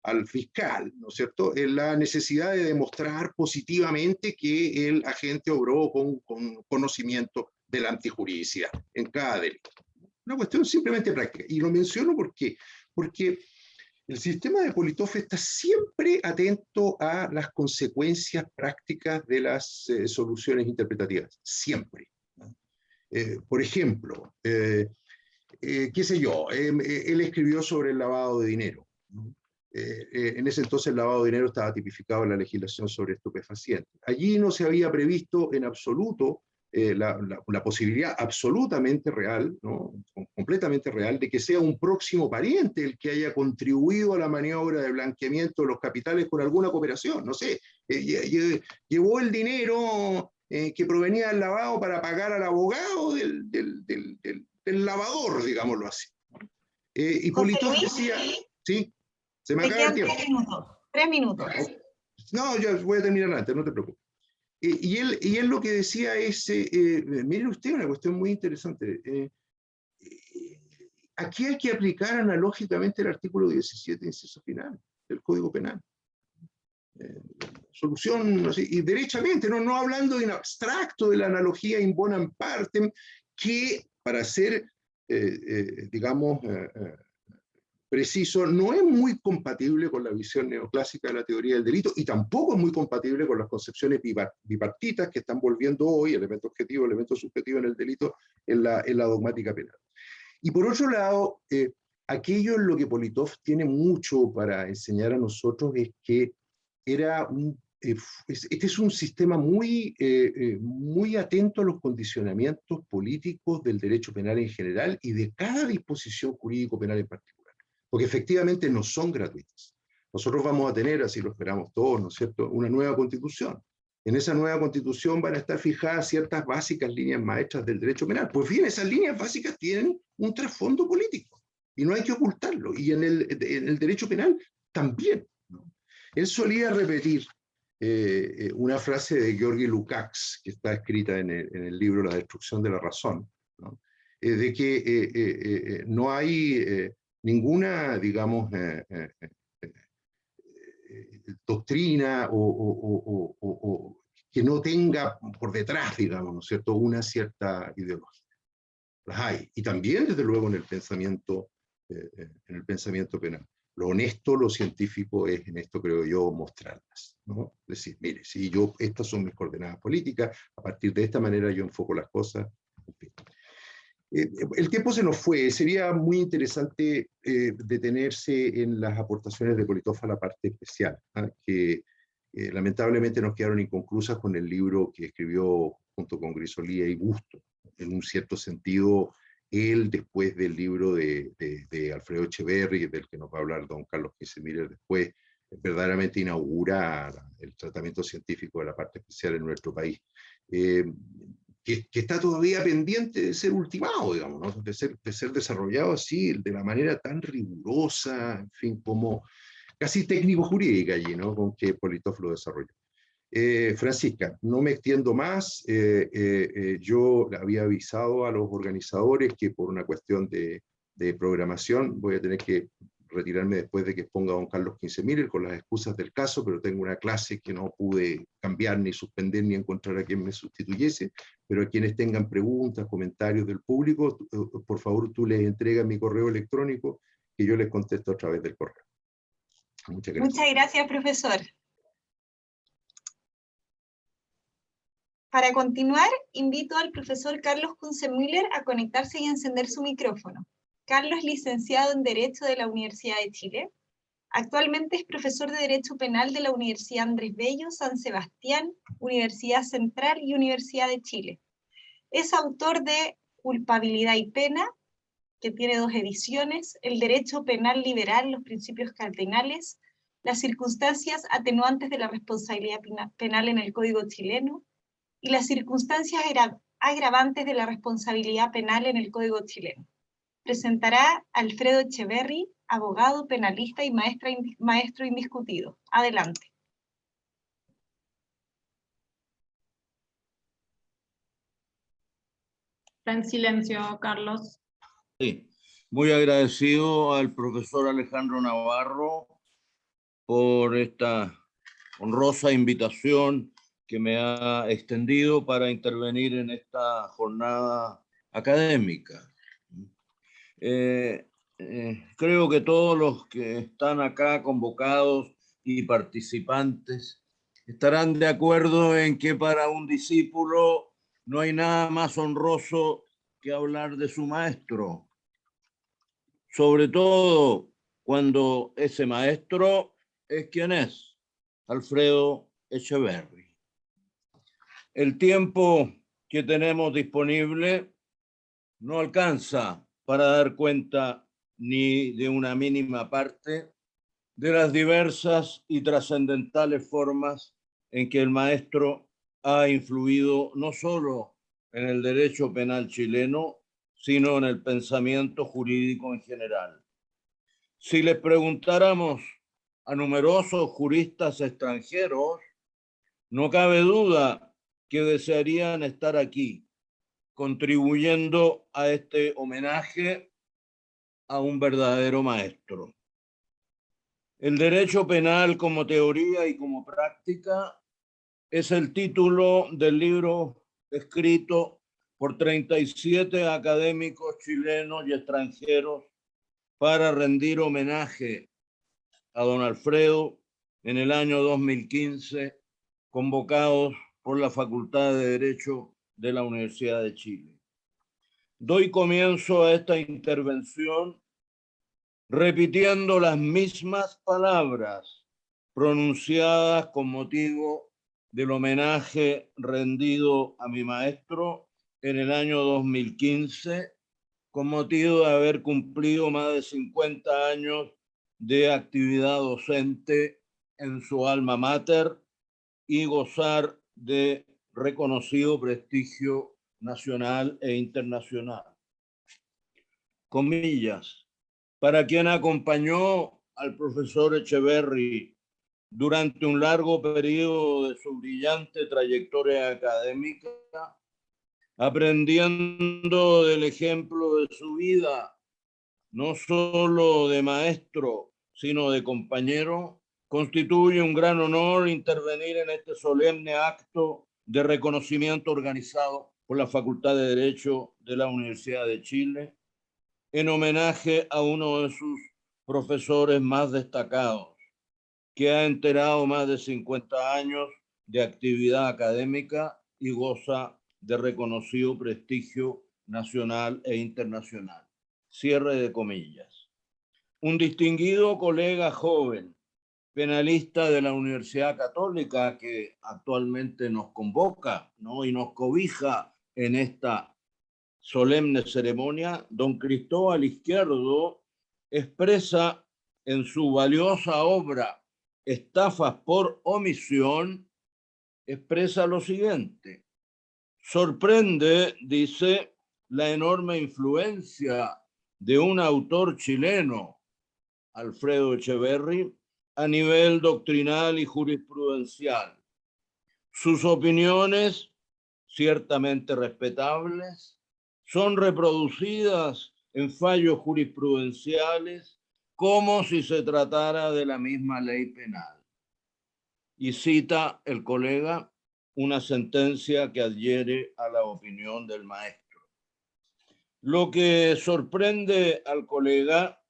al fiscal, ¿no es cierto?, en la necesidad de demostrar positivamente que el agente obró con conocimiento de la antijuridicidad en cada delito? Una cuestión simplemente práctica. Y lo menciono porque el sistema de Politov está siempre atento a las consecuencias prácticas de las soluciones interpretativas, siempre. Por ejemplo, qué sé yo, él escribió sobre el lavado de dinero, ¿no? En ese entonces el lavado de dinero estaba tipificado en la legislación sobre estupefacientes. Allí no se había previsto en absoluto la posibilidad absolutamente real, ¿no?, completamente real, de que sea un próximo pariente el que haya contribuido a la maniobra de blanqueamiento de los capitales con alguna cooperación. No sé, llevó el dinero que provenía del lavado para pagar al abogado del lavador, digámoslo así. Y Politov decía, sí, se me acaba el tiempo. 3 minutos. No, ya voy a terminar antes, no te preocupes. Y él lo que decía es, mire usted, una cuestión muy interesante. Aquí hay que aplicar analógicamente el artículo 17, inciso final, del Código Penal. Solución, así, y derechamente, no hablando en abstracto de la analogía in bonam partem, que para ser, digamos, preciso, no es muy compatible con la visión neoclásica de la teoría del delito y tampoco es muy compatible con las concepciones bipartitas que están volviendo hoy elemento objetivo, elemento subjetivo en el delito en la dogmática penal. Y por otro lado, aquello en lo que Politov tiene mucho para enseñar a nosotros es que este es un sistema muy atento a los condicionamientos políticos del derecho penal en general y de cada disposición jurídico-penal en particular, porque efectivamente no son gratuitas. Nosotros vamos a tener, así lo esperamos todos, ¿no es cierto?, una nueva constitución. En esa nueva constitución van a estar fijadas ciertas básicas líneas maestras del derecho penal. Pues bien, esas líneas básicas tienen un trasfondo político y no hay que ocultarlo. Y en el derecho penal también, ¿no? Él solía repetir una frase de Georgi Lukács, que está escrita en el libro La destrucción de la razón, ¿no?, de que no hay ninguna, digamos, doctrina o que no tenga por detrás, digamos, ¿no es cierto?, una cierta ideología. Las hay, y también, desde luego, en el pensamiento penal. Lo honesto, lo científico es, en esto creo yo, mostrarlas, ¿no? Decir, mire, si estas son mis coordenadas políticas, a partir de esta manera yo enfoco las cosas. En fin. El tiempo se nos fue. Sería muy interesante detenerse en las aportaciones de Politov a la parte especial, ¿eh?, que lamentablemente nos quedaron inconclusas con el libro que escribió junto con Grisolía y Busto. En un cierto sentido, él, después del libro de Alfredo Echeverri, del que nos va a hablar don Carlos Kiesemüller después, verdaderamente inaugura el tratamiento científico de la parte especial en nuestro país, que está todavía pendiente de ser ultimado, digamos, ¿no? de ser desarrollado así, de la manera tan rigurosa, en fin, como casi técnico-jurídica allí, ¿no? Con que Politoff lo desarrolló. Francisca, no me extiendo más. Yo había avisado a los organizadores que por una cuestión de programación voy a tener que retirarme después de que exponga don Carlos Kinsemiller con las excusas del caso, pero tengo una clase que no pude cambiar, ni suspender, ni encontrar a quien me sustituyese, pero a quienes tengan preguntas, comentarios del público, por favor tú les entregas mi correo electrónico que yo les contesto a través del correo. Muchas gracias. Muchas gracias, profesor. Para continuar, invito al profesor Carlos Kinsemiller a conectarse y encender su micrófono. Carlos es licenciado en Derecho de la Universidad de Chile. Actualmente es profesor de Derecho Penal de la Universidad Andrés Bello, San Sebastián, Universidad Central y Universidad de Chile. Es autor de Culpabilidad y Pena, que tiene 2 ediciones, El Derecho Penal Liberal, los Principios Cardinales, Las Circunstancias Atenuantes de la Responsabilidad Penal en el Código Chileno, y las circunstancias agravantes de la responsabilidad penal en el Código Chileno. Presentará Alfredo Echeverry, abogado, penalista y maestro indiscutido. Adelante. Está en silencio, Carlos. Sí, muy agradecido al profesor Alejandro Navarro por esta honrosa invitación que me ha extendido para intervenir en esta jornada académica. Creo que todos los que están acá convocados y participantes estarán de acuerdo en que para un discípulo no hay nada más honroso que hablar de su maestro, sobre todo cuando ese maestro es quien es, Alfredo Echeverry. El tiempo que tenemos disponible no alcanza para dar cuenta ni de una mínima parte de las diversas y trascendentales formas en que el maestro ha influido no solo en el derecho penal chileno, sino en el pensamiento jurídico en general. Si les preguntáramos a numerosos juristas extranjeros, no cabe duda que desearían estar aquí, contribuyendo a este homenaje a un verdadero maestro. El derecho penal como teoría y como práctica es el título del libro escrito por 37 académicos chilenos y extranjeros para rendir homenaje a don Alfredo en el año 2015, convocados por la Facultad de Derecho de la Universidad de Chile. Doy comienzo a esta intervención repitiendo las mismas palabras pronunciadas con motivo del homenaje rendido a mi maestro en el año 2015, con motivo de haber cumplido más de 50 años de actividad docente en su alma mater y gozar de reconocido prestigio nacional e internacional. Comillas, para quien acompañó al profesor Echeverry durante un largo periodo de su brillante trayectoria académica, aprendiendo del ejemplo de su vida, no solo de maestro, sino de compañero, constituye un gran honor intervenir en este solemne acto de reconocimiento organizado por la Facultad de Derecho de la Universidad de Chile, en homenaje a uno de sus profesores más destacados, que ha enterado más de 50 años de actividad académica y goza de reconocido prestigio nacional e internacional. Cierre de comillas. Un distinguido colega joven, penalista de la Universidad Católica, que actualmente nos convoca, ¿no?, y nos cobija en esta solemne ceremonia, don Cristóbal Izquierdo expresa en su valiosa obra estafas por omisión, expresa lo siguiente. Sorprende, dice, la enorme influencia de un autor chileno, Alfredo Echeverri, a nivel doctrinal y jurisprudencial. Sus opiniones, ciertamente respetables, son reproducidas en fallos jurisprudenciales como si se tratara de la misma ley penal. Y cita el colega una sentencia que adhiere a la opinión del maestro. Lo que sorprende al colega,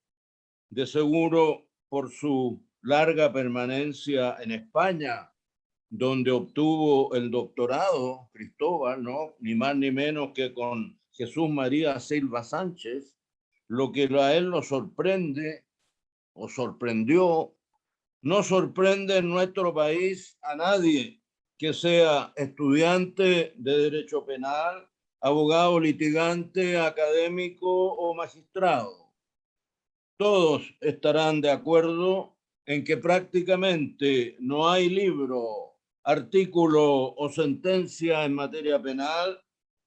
de seguro por su larga permanencia en España, donde obtuvo el doctorado, Cristóbal, ¿no? Ni más ni menos que con Jesús María Silva Sánchez, lo que a él lo sorprende o sorprendió, no sorprende en nuestro país a nadie que sea estudiante de derecho penal, abogado litigante, académico o magistrado. Todos estarán de acuerdo en que prácticamente no hay libro, artículo o sentencia en materia penal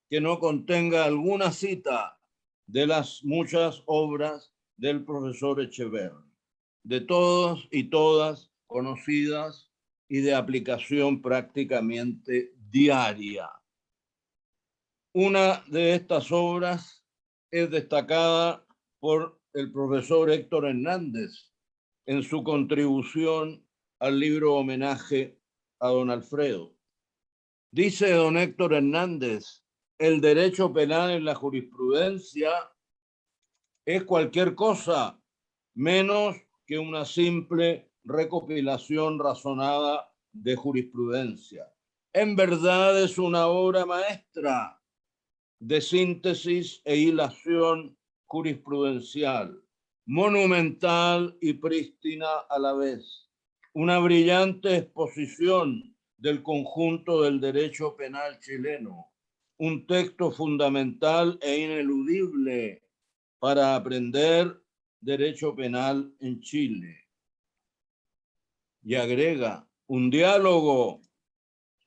que no contenga alguna cita de las muchas obras del profesor Echeverri, de todos y todas conocidas y de aplicación prácticamente diaria. Una de estas obras es destacada por el profesor Héctor Hernández en su contribución al libro Homenaje a don Alfredo. Dice don Héctor Hernández, el derecho penal en la jurisprudencia es cualquier cosa menos que una simple recopilación razonada de jurisprudencia. En verdad es una obra maestra de síntesis e hilación jurisprudencial, monumental y prístina a la vez, una brillante exposición del conjunto del derecho penal chileno, un texto fundamental e ineludible para aprender derecho penal en Chile. Y agrega, un diálogo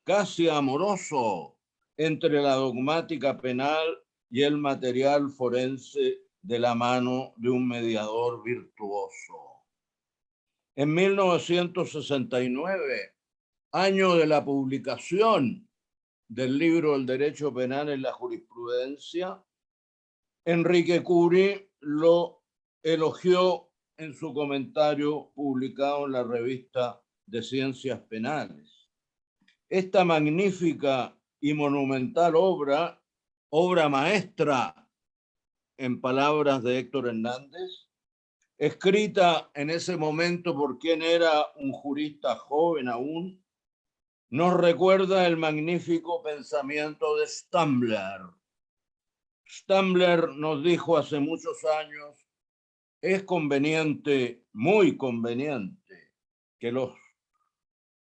casi amoroso entre la dogmática penal y el material forense de la mano de un mediador virtuoso. En 1969, año de la publicación del libro El Derecho Penal en la Jurisprudencia, Enrique Curi lo elogió en su comentario publicado en la revista de Ciencias Penales. Esta magnífica y monumental obra, obra maestra, en palabras de Héctor Hernández, escrita en ese momento por quien era un jurista joven aún, nos recuerda el magnífico pensamiento de Stambler. Stambler nos dijo hace muchos años, es conveniente, muy conveniente, que los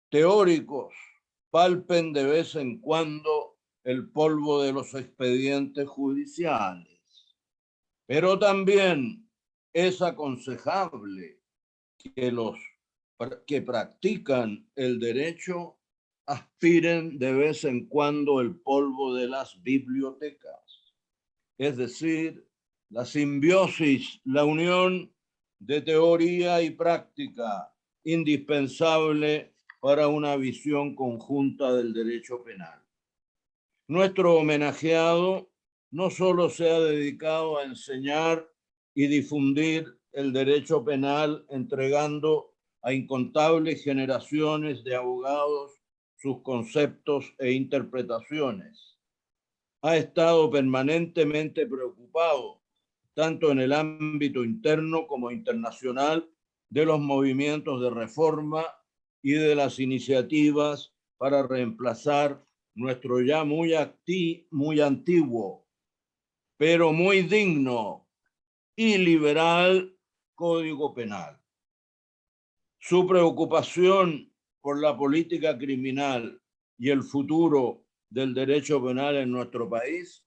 teóricos palpen de vez en cuando el polvo de los expedientes judiciales. Pero también es aconsejable que los que practican el derecho aspiren de vez en cuando el polvo de las bibliotecas. Es decir, la simbiosis, la unión de teoría y práctica indispensable para una visión conjunta del derecho penal. Nuestro homenajeado no solo se ha dedicado a enseñar y difundir el derecho penal entregando a incontables generaciones de abogados sus conceptos e interpretaciones. Ha estado permanentemente preocupado, tanto en el ámbito interno como internacional, de los movimientos de reforma y de las iniciativas para reemplazar nuestro ya muy antiguo, pero muy digno y liberal Código Penal. Su preocupación por la política criminal y el futuro del derecho penal en nuestro país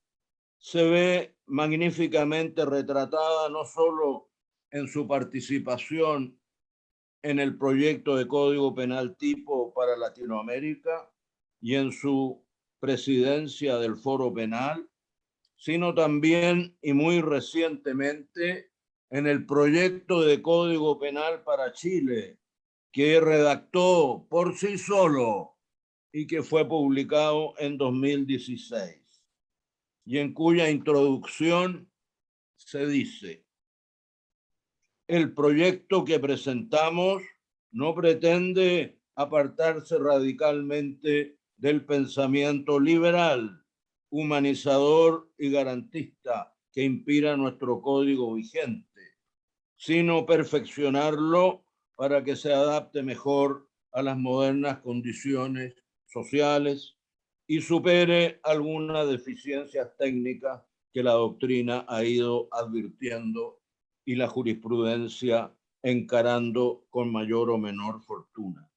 se ve magníficamente retratada no solo en su participación en el proyecto de Código Penal Tipo para Latinoamérica y en su presidencia del Foro Penal, sino también y muy recientemente en el proyecto de Código Penal para Chile, que redactó por sí solo y que fue publicado en 2016, y en cuya introducción se dice: el proyecto que presentamos no pretende apartarse radicalmente del pensamiento liberal, humanizador y garantista que inspira nuestro código vigente, sino perfeccionarlo para que se adapte mejor a las modernas condiciones sociales y supere algunas deficiencias técnicas que la doctrina ha ido advirtiendo y la jurisprudencia encarando con mayor o menor fortuna.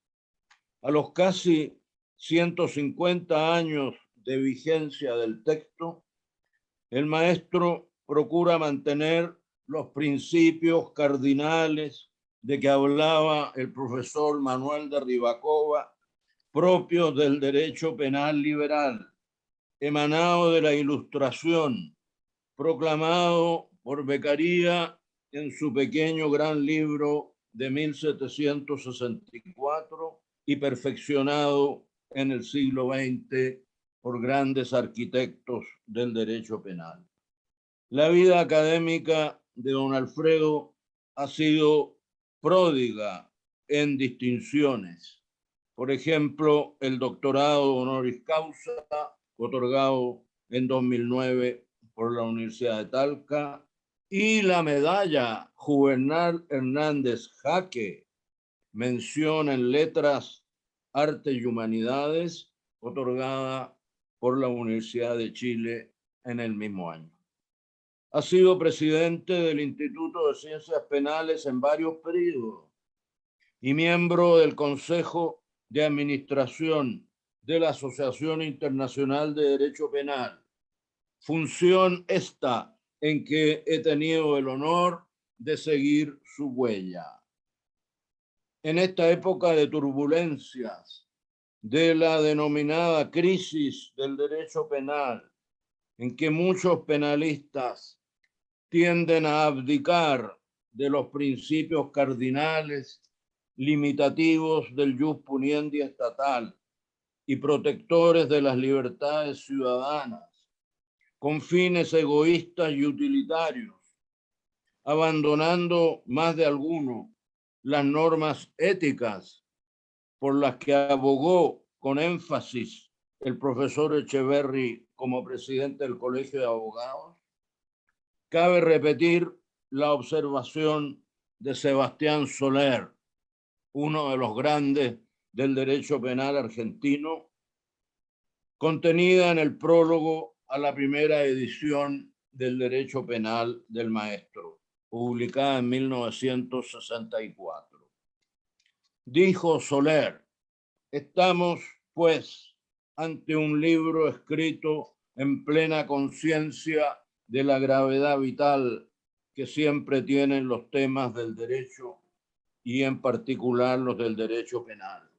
A los casi 150 años de vigencia del texto, el maestro procura mantener los principios cardinales de que hablaba el profesor Manuel de Ribacova, propios del derecho penal liberal, emanado de la Ilustración, proclamado por Beccaria en su pequeño gran libro de 1764 y perfeccionado en el siglo XX por grandes arquitectos del derecho penal. La vida académica de don Alfredo ha sido pródiga en distinciones. Por ejemplo, el doctorado honoris causa, otorgado en 2009 por la Universidad de Talca, y la medalla Juvenal Hernández Jaque, mención en Letras, Arte y Humanidades, otorgada por la Universidad de Chile en el mismo año. Ha sido presidente del Instituto de Ciencias Penales en varios periodos y miembro del Consejo de Administración de la Asociación Internacional de Derecho Penal, función esta en que he tenido el honor de seguir su huella. En esta época de turbulencias, de la denominada crisis del derecho penal, en que muchos penalistas tienden a abdicar de los principios cardinales limitativos del jus puniendi estatal y protectores de las libertades ciudadanas, con fines egoístas y utilitarios, abandonando más de alguno las normas éticas por las que abogó con énfasis el profesor Echeverry como presidente del Colegio de Abogados. Cabe repetir la observación de Sebastián Soler, uno de los grandes del derecho penal argentino, contenida en el prólogo a la primera edición del Derecho Penal del Maestro, publicada en 1964. Dijo Soler: estamos, pues, ante un libro escrito en plena conciencia de la gravedad vital que siempre tienen los temas del derecho y en particular los del derecho penal.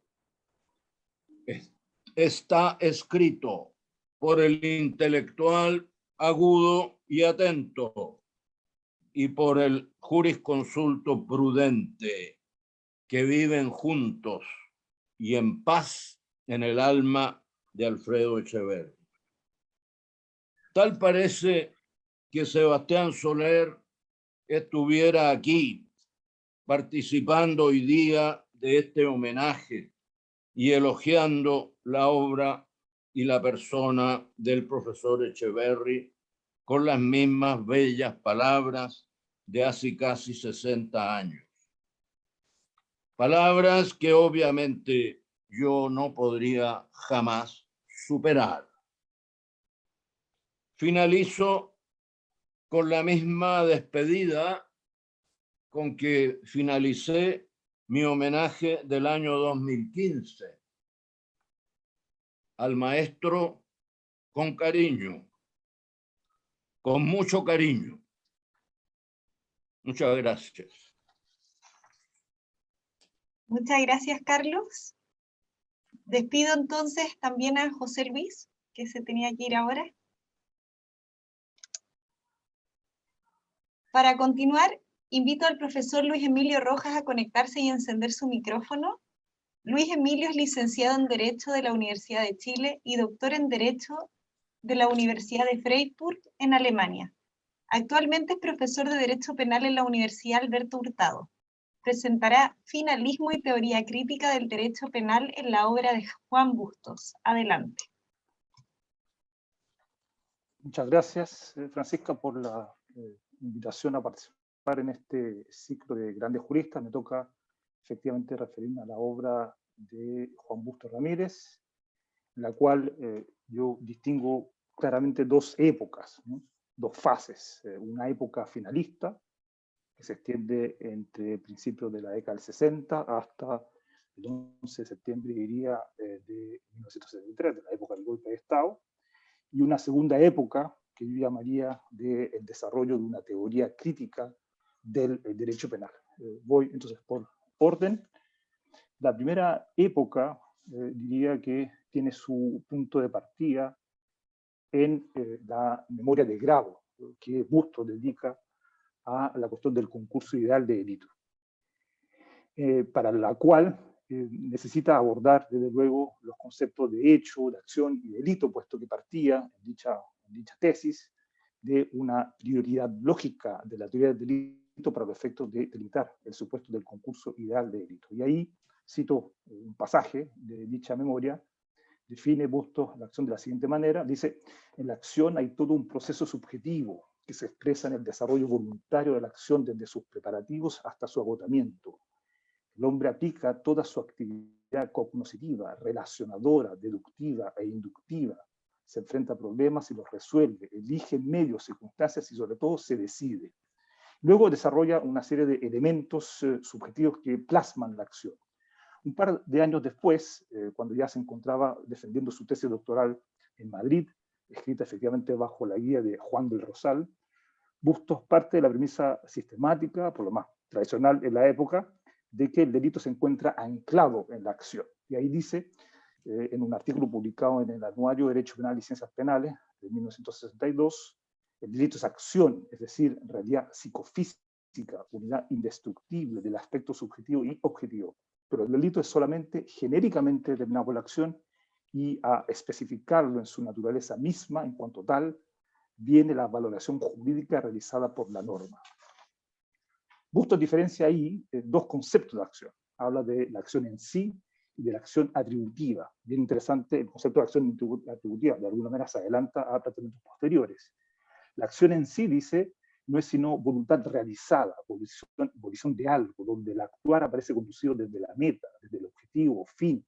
Está escrito por el intelectual agudo y atento y por el jurisconsulto prudente, que viven juntos y en paz en el alma de Alfredo Echeverry. Tal parece que Sebastián Soler estuviera aquí participando hoy día de este homenaje y elogiando la obra y la persona del profesor Echeverry con las mismas bellas palabras de hace casi 60 años. Palabras que obviamente yo no podría jamás superar. Finalizo con la misma despedida con que finalicé mi homenaje del año 2015 al maestro, con cariño, con mucho cariño. Muchas gracias. Muchas gracias, Carlos. Despido entonces también a José Luis, que se tenía que ir ahora. Para continuar, invito al profesor Luis Emilio Rojas a conectarse y encender su micrófono. Luis Emilio es licenciado en Derecho de la Universidad de Chile y doctor en Derecho de la Universidad de Freiburg en Alemania. Actualmente es profesor de Derecho Penal en la Universidad Alberto Hurtado. Presentará Finalismo y Teoría Crítica del Derecho Penal en la obra de Juan Bustos. Adelante. Muchas gracias, Francisca, por la invitación a participar en este ciclo de grandes juristas. Me toca efectivamente referirme a la obra de Juan Bustos Ramírez, en la cual yo distingo claramente dos épocas, ¿no? Dos fases. Una época finalista, que se extiende entre principios de la década del 60 hasta el 11 de septiembre, diría, de 1973, de la época del golpe de Estado, y una segunda época que yo llamaría del desarrollo de una teoría crítica del derecho penal. Voy entonces por orden. La primera época diría que tiene su punto de partida en la memoria de grado que Bustos dedica a la cuestión del concurso ideal de delito, para la cual necesita abordar desde luego los conceptos de hecho, de acción y delito, puesto que partía en dicha tesis de una prioridad lógica de la teoría del delito para los efectos de delimitar el supuesto del concurso ideal de delito. Y ahí cito un pasaje de dicha memoria. Define Bustos la acción de la siguiente manera. Dice: en la acción hay todo un proceso subjetivo que se expresa en el desarrollo voluntario de la acción desde sus preparativos hasta su agotamiento. El hombre aplica toda su actividad cognoscitiva, relacionadora, deductiva e inductiva. Se enfrenta a problemas y los resuelve, elige medios, circunstancias y sobre todo se decide. Luego desarrolla una serie de elementos subjetivos que plasman la acción. Un par de años después, cuando ya se encontraba defendiendo su tesis doctoral en Madrid, escrita efectivamente bajo la guía de Juan del Rosal, Bustos parte de la premisa sistemática, por lo más tradicional en la época, de que el delito se encuentra anclado en la acción. Y ahí dice, en un artículo publicado en el Anuario de Derecho Penal y Ciencias Penales de 1962, el delito es acción, es decir, realidad psicofísica, unidad indestructible del aspecto subjetivo y objetivo. Pero el delito es solamente genéricamente determinado por la acción, y a especificarlo en su naturaleza misma, en cuanto tal, viene la valoración jurídica realizada por la norma. Bustos diferencia ahí dos conceptos de acción. Habla de la acción en sí y de la acción atributiva. Bien interesante el concepto de acción atributiva, de alguna manera se adelanta a tratamientos posteriores. La acción en sí, dice, no es sino voluntad realizada, volición de algo, donde el actuar aparece conducido desde la meta, desde el objetivo, fin.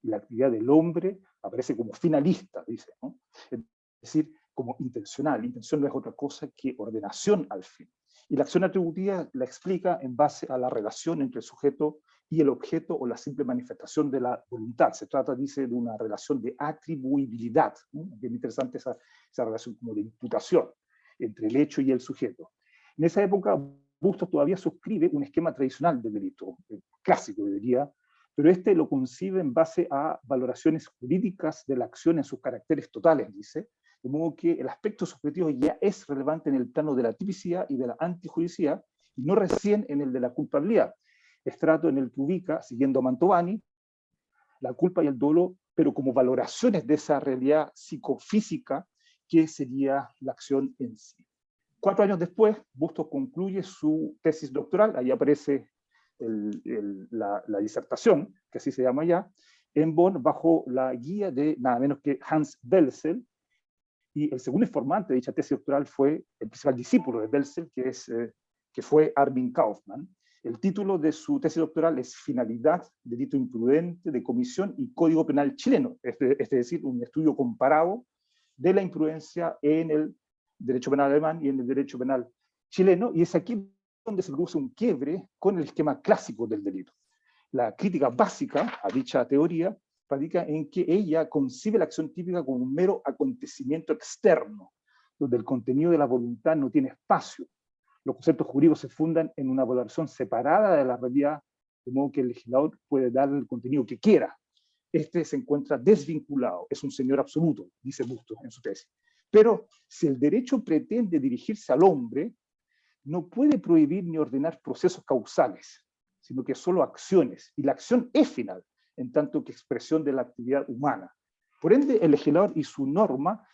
Y la actividad del hombre aparece como finalista, dice, ¿no? Es decir, como intencional. Intención no es otra cosa que ordenación al fin. Y la acción atributiva la explica en base a la relación entre el sujeto y el objeto o la simple manifestación de la voluntad. Se trata, dice, de una relación de atribuibilidad, ¿no? Bien interesante esa relación como de imputación entre el hecho y el sujeto. En esa época, Bustos todavía suscribe un esquema tradicional del delito, clásico, diría, pero este lo concibe en base a valoraciones jurídicas de la acción en sus caracteres totales, dice, de modo que el aspecto subjetivo ya es relevante en el plano de la tipicidad y de la antijuricidad, y no recién en el de la culpabilidad, estrato en el que ubica, siguiendo a Mantovani, la culpa y el dolo, pero como valoraciones de esa realidad psicofísica que sería la acción en sí. 4 años después, Bustos concluye su tesis doctoral, ahí aparece la disertación, que así se llama ya, en Bonn, bajo la guía de nada menos que Hans Welzel, y el segundo informante de dicha tesis doctoral fue el principal discípulo de Welzel, que fue Armin Kaufmann. El título de su tesis doctoral es Finalidad, delito imprudente de comisión y Código Penal chileno, es decir, un estudio comparado de la imprudencia en el derecho penal alemán y en el derecho penal chileno, y es aquí donde se produce un quiebre con el esquema clásico del delito. La crítica básica a dicha teoría radica en que ella concibe la acción típica como un mero acontecimiento externo, donde el contenido de la voluntad no tiene espacio. Los conceptos jurídicos se fundan en una valoración separada de la realidad de modo que el legislador puede darle el contenido que quiera. Este se encuentra desvinculado, es un señor absoluto, dice Bustos en su tesis. Pero si el derecho pretende dirigirse al hombre, no puede prohibir ni ordenar procesos causales, sino que solo acciones, y la acción es final, en tanto que expresión de la actividad humana. Por ende, el legislador y su norma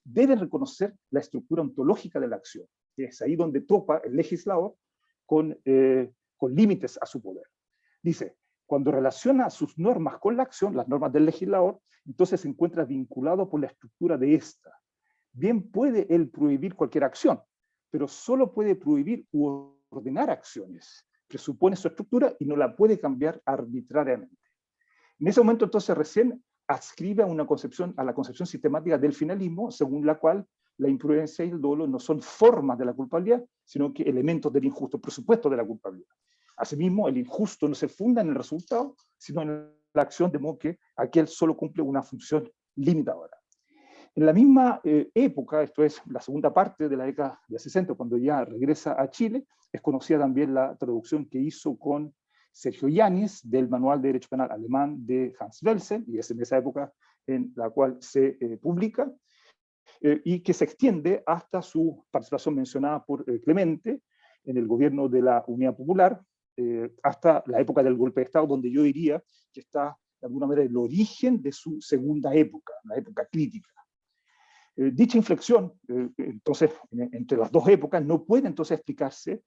deben reconocer la estructura ontológica de la acción. Y es ahí donde topa el legislador con límites a su poder. Dice, cuando relaciona sus normas con la acción, las normas del legislador, entonces se encuentra vinculado por la estructura de esta. Bien puede él prohibir cualquier acción, pero solo puede prohibir u ordenar acciones. Presupone su estructura y no la puede cambiar arbitrariamente. En ese momento entonces recién adscribe a la concepción sistemática del finalismo, según la cual la imprudencia y el dolo no son formas de la culpabilidad, sino que elementos del injusto, presupuesto de la culpabilidad. Asimismo, el injusto no se funda en el resultado, sino en la acción, de modo que aquel solo cumple una función limitadora. En la misma época, esto es la segunda parte de la década de 60, cuando ya regresa a Chile, es conocida también la traducción que hizo con Sergio Yáñez del Manual de Derecho Penal Alemán de Hans Welsen, y es en esa época en la cual se publica, y que se extiende hasta su participación mencionada por Clemente en el gobierno de la Unidad Popular, hasta la época del golpe de Estado, donde yo diría que está de alguna manera el origen de su segunda época, la época crítica. Dicha inflexión, entonces, entre las dos épocas, no puede entonces explicarse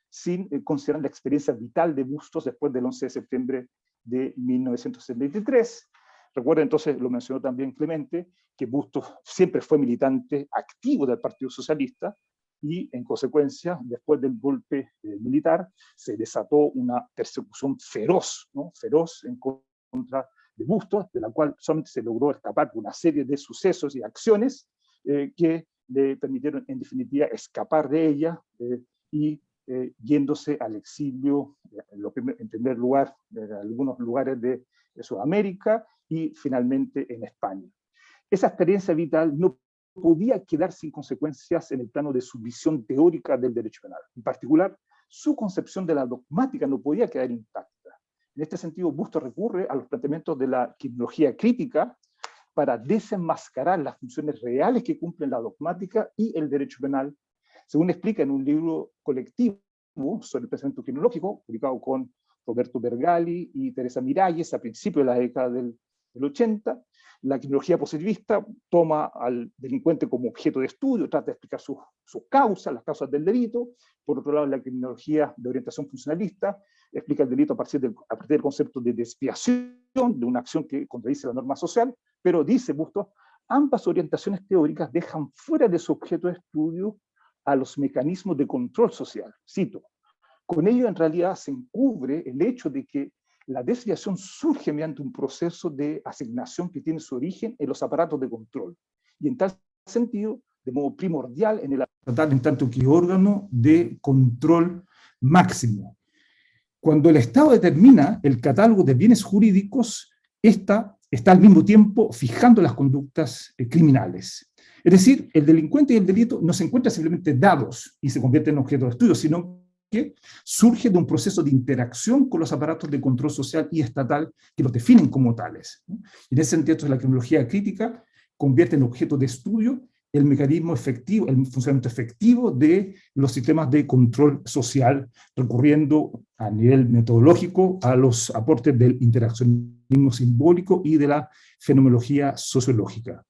sin considerar la experiencia vital de Bustos después del 11 de septiembre de 1973. Recuerden, entonces, lo mencionó también Clemente, que Bustos siempre fue militante activo del Partido Socialista, y en consecuencia, después del golpe militar, se desató una persecución feroz, ¿no? Feroz en contra de Bustos, de la cual solamente se logró escapar por una serie de sucesos y acciones que le permitieron, en definitiva, escapar de ella y yéndose al exilio, en primer lugar, en algunos lugares de Sudamérica y finalmente en España. Esa experiencia vital no podía quedar sin consecuencias en el plano de su visión teórica del derecho penal. En particular, su concepción de la dogmática no podía quedar intacta. En este sentido, Bustos recurre a los planteamientos de la criminología crítica para desenmascarar las funciones reales que cumplen la dogmática y el derecho penal, según explica en un libro colectivo sobre el pensamiento criminológico, publicado con Roberto Bergali y Teresa Miralles a principios de la década del 80. La criminología positivista toma al delincuente como objeto de estudio, trata de explicar sus causas, las causas del delito. Por otro lado, la criminología de orientación funcionalista explica el delito a partir del concepto de desviación, de una acción que contradice la norma social, pero dice Bustos, ambas orientaciones teóricas dejan fuera de su objeto de estudio a los mecanismos de control social. Cito, con ello en realidad se encubre el hecho de que la desviación surge mediante un proceso de asignación que tiene su origen en los aparatos de control, y en tal sentido, de modo primordial, en el estatal, en tanto que órgano de control máximo. Cuando el Estado determina el catálogo de bienes jurídicos, está al mismo tiempo fijando las conductas criminales. Es decir, el delincuente y el delito no se encuentran simplemente dados y se convierten en objeto de estudio, sino que surge de un proceso de interacción con los aparatos de control social y estatal que los definen como tales. En ese sentido, la criminología crítica convierte en objeto de estudio el mecanismo efectivo, el funcionamiento efectivo de los sistemas de control social, recurriendo a nivel metodológico a los aportes del interaccionismo simbólico y de la fenomenología sociológica.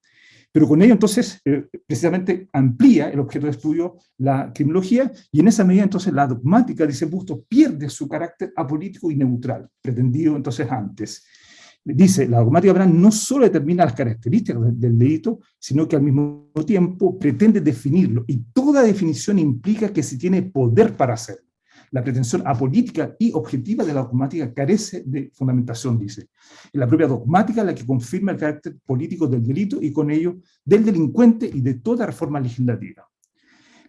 Pero con ello, entonces, precisamente amplía el objeto de estudio la criminología, y en esa medida, entonces, la dogmática, dice Bustos, pierde su carácter apolítico y neutral, pretendido entonces antes. Dice, la dogmática penal no solo determina las características del delito, sino que al mismo tiempo pretende definirlo, y toda definición implica que se tiene poder para hacerlo. La pretensión apolítica y objetiva de la dogmática carece de fundamentación, dice. Es la propia dogmática la que confirma el carácter político del delito y con ello del delincuente y de toda reforma legislativa.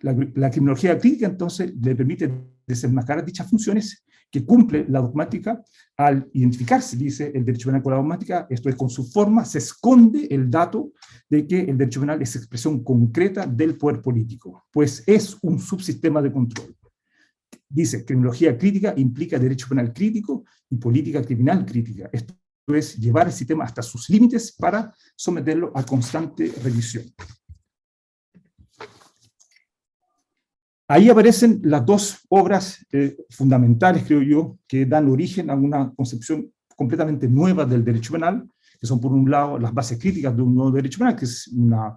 La criminología crítica, entonces, le permite desenmascarar dichas funciones que cumple la dogmática al identificarse, dice, el derecho penal con la dogmática, esto es, con su forma, se esconde el dato de que el derecho penal es expresión concreta del poder político, pues es un subsistema de control. Dice, criminología crítica implica derecho penal crítico y política criminal crítica. Esto es llevar el sistema hasta sus límites para someterlo a constante revisión. Ahí aparecen las dos obras fundamentales, creo yo, que dan origen a una concepción completamente nueva del derecho penal, que son, por un lado, las bases críticas de un nuevo derecho penal, que es una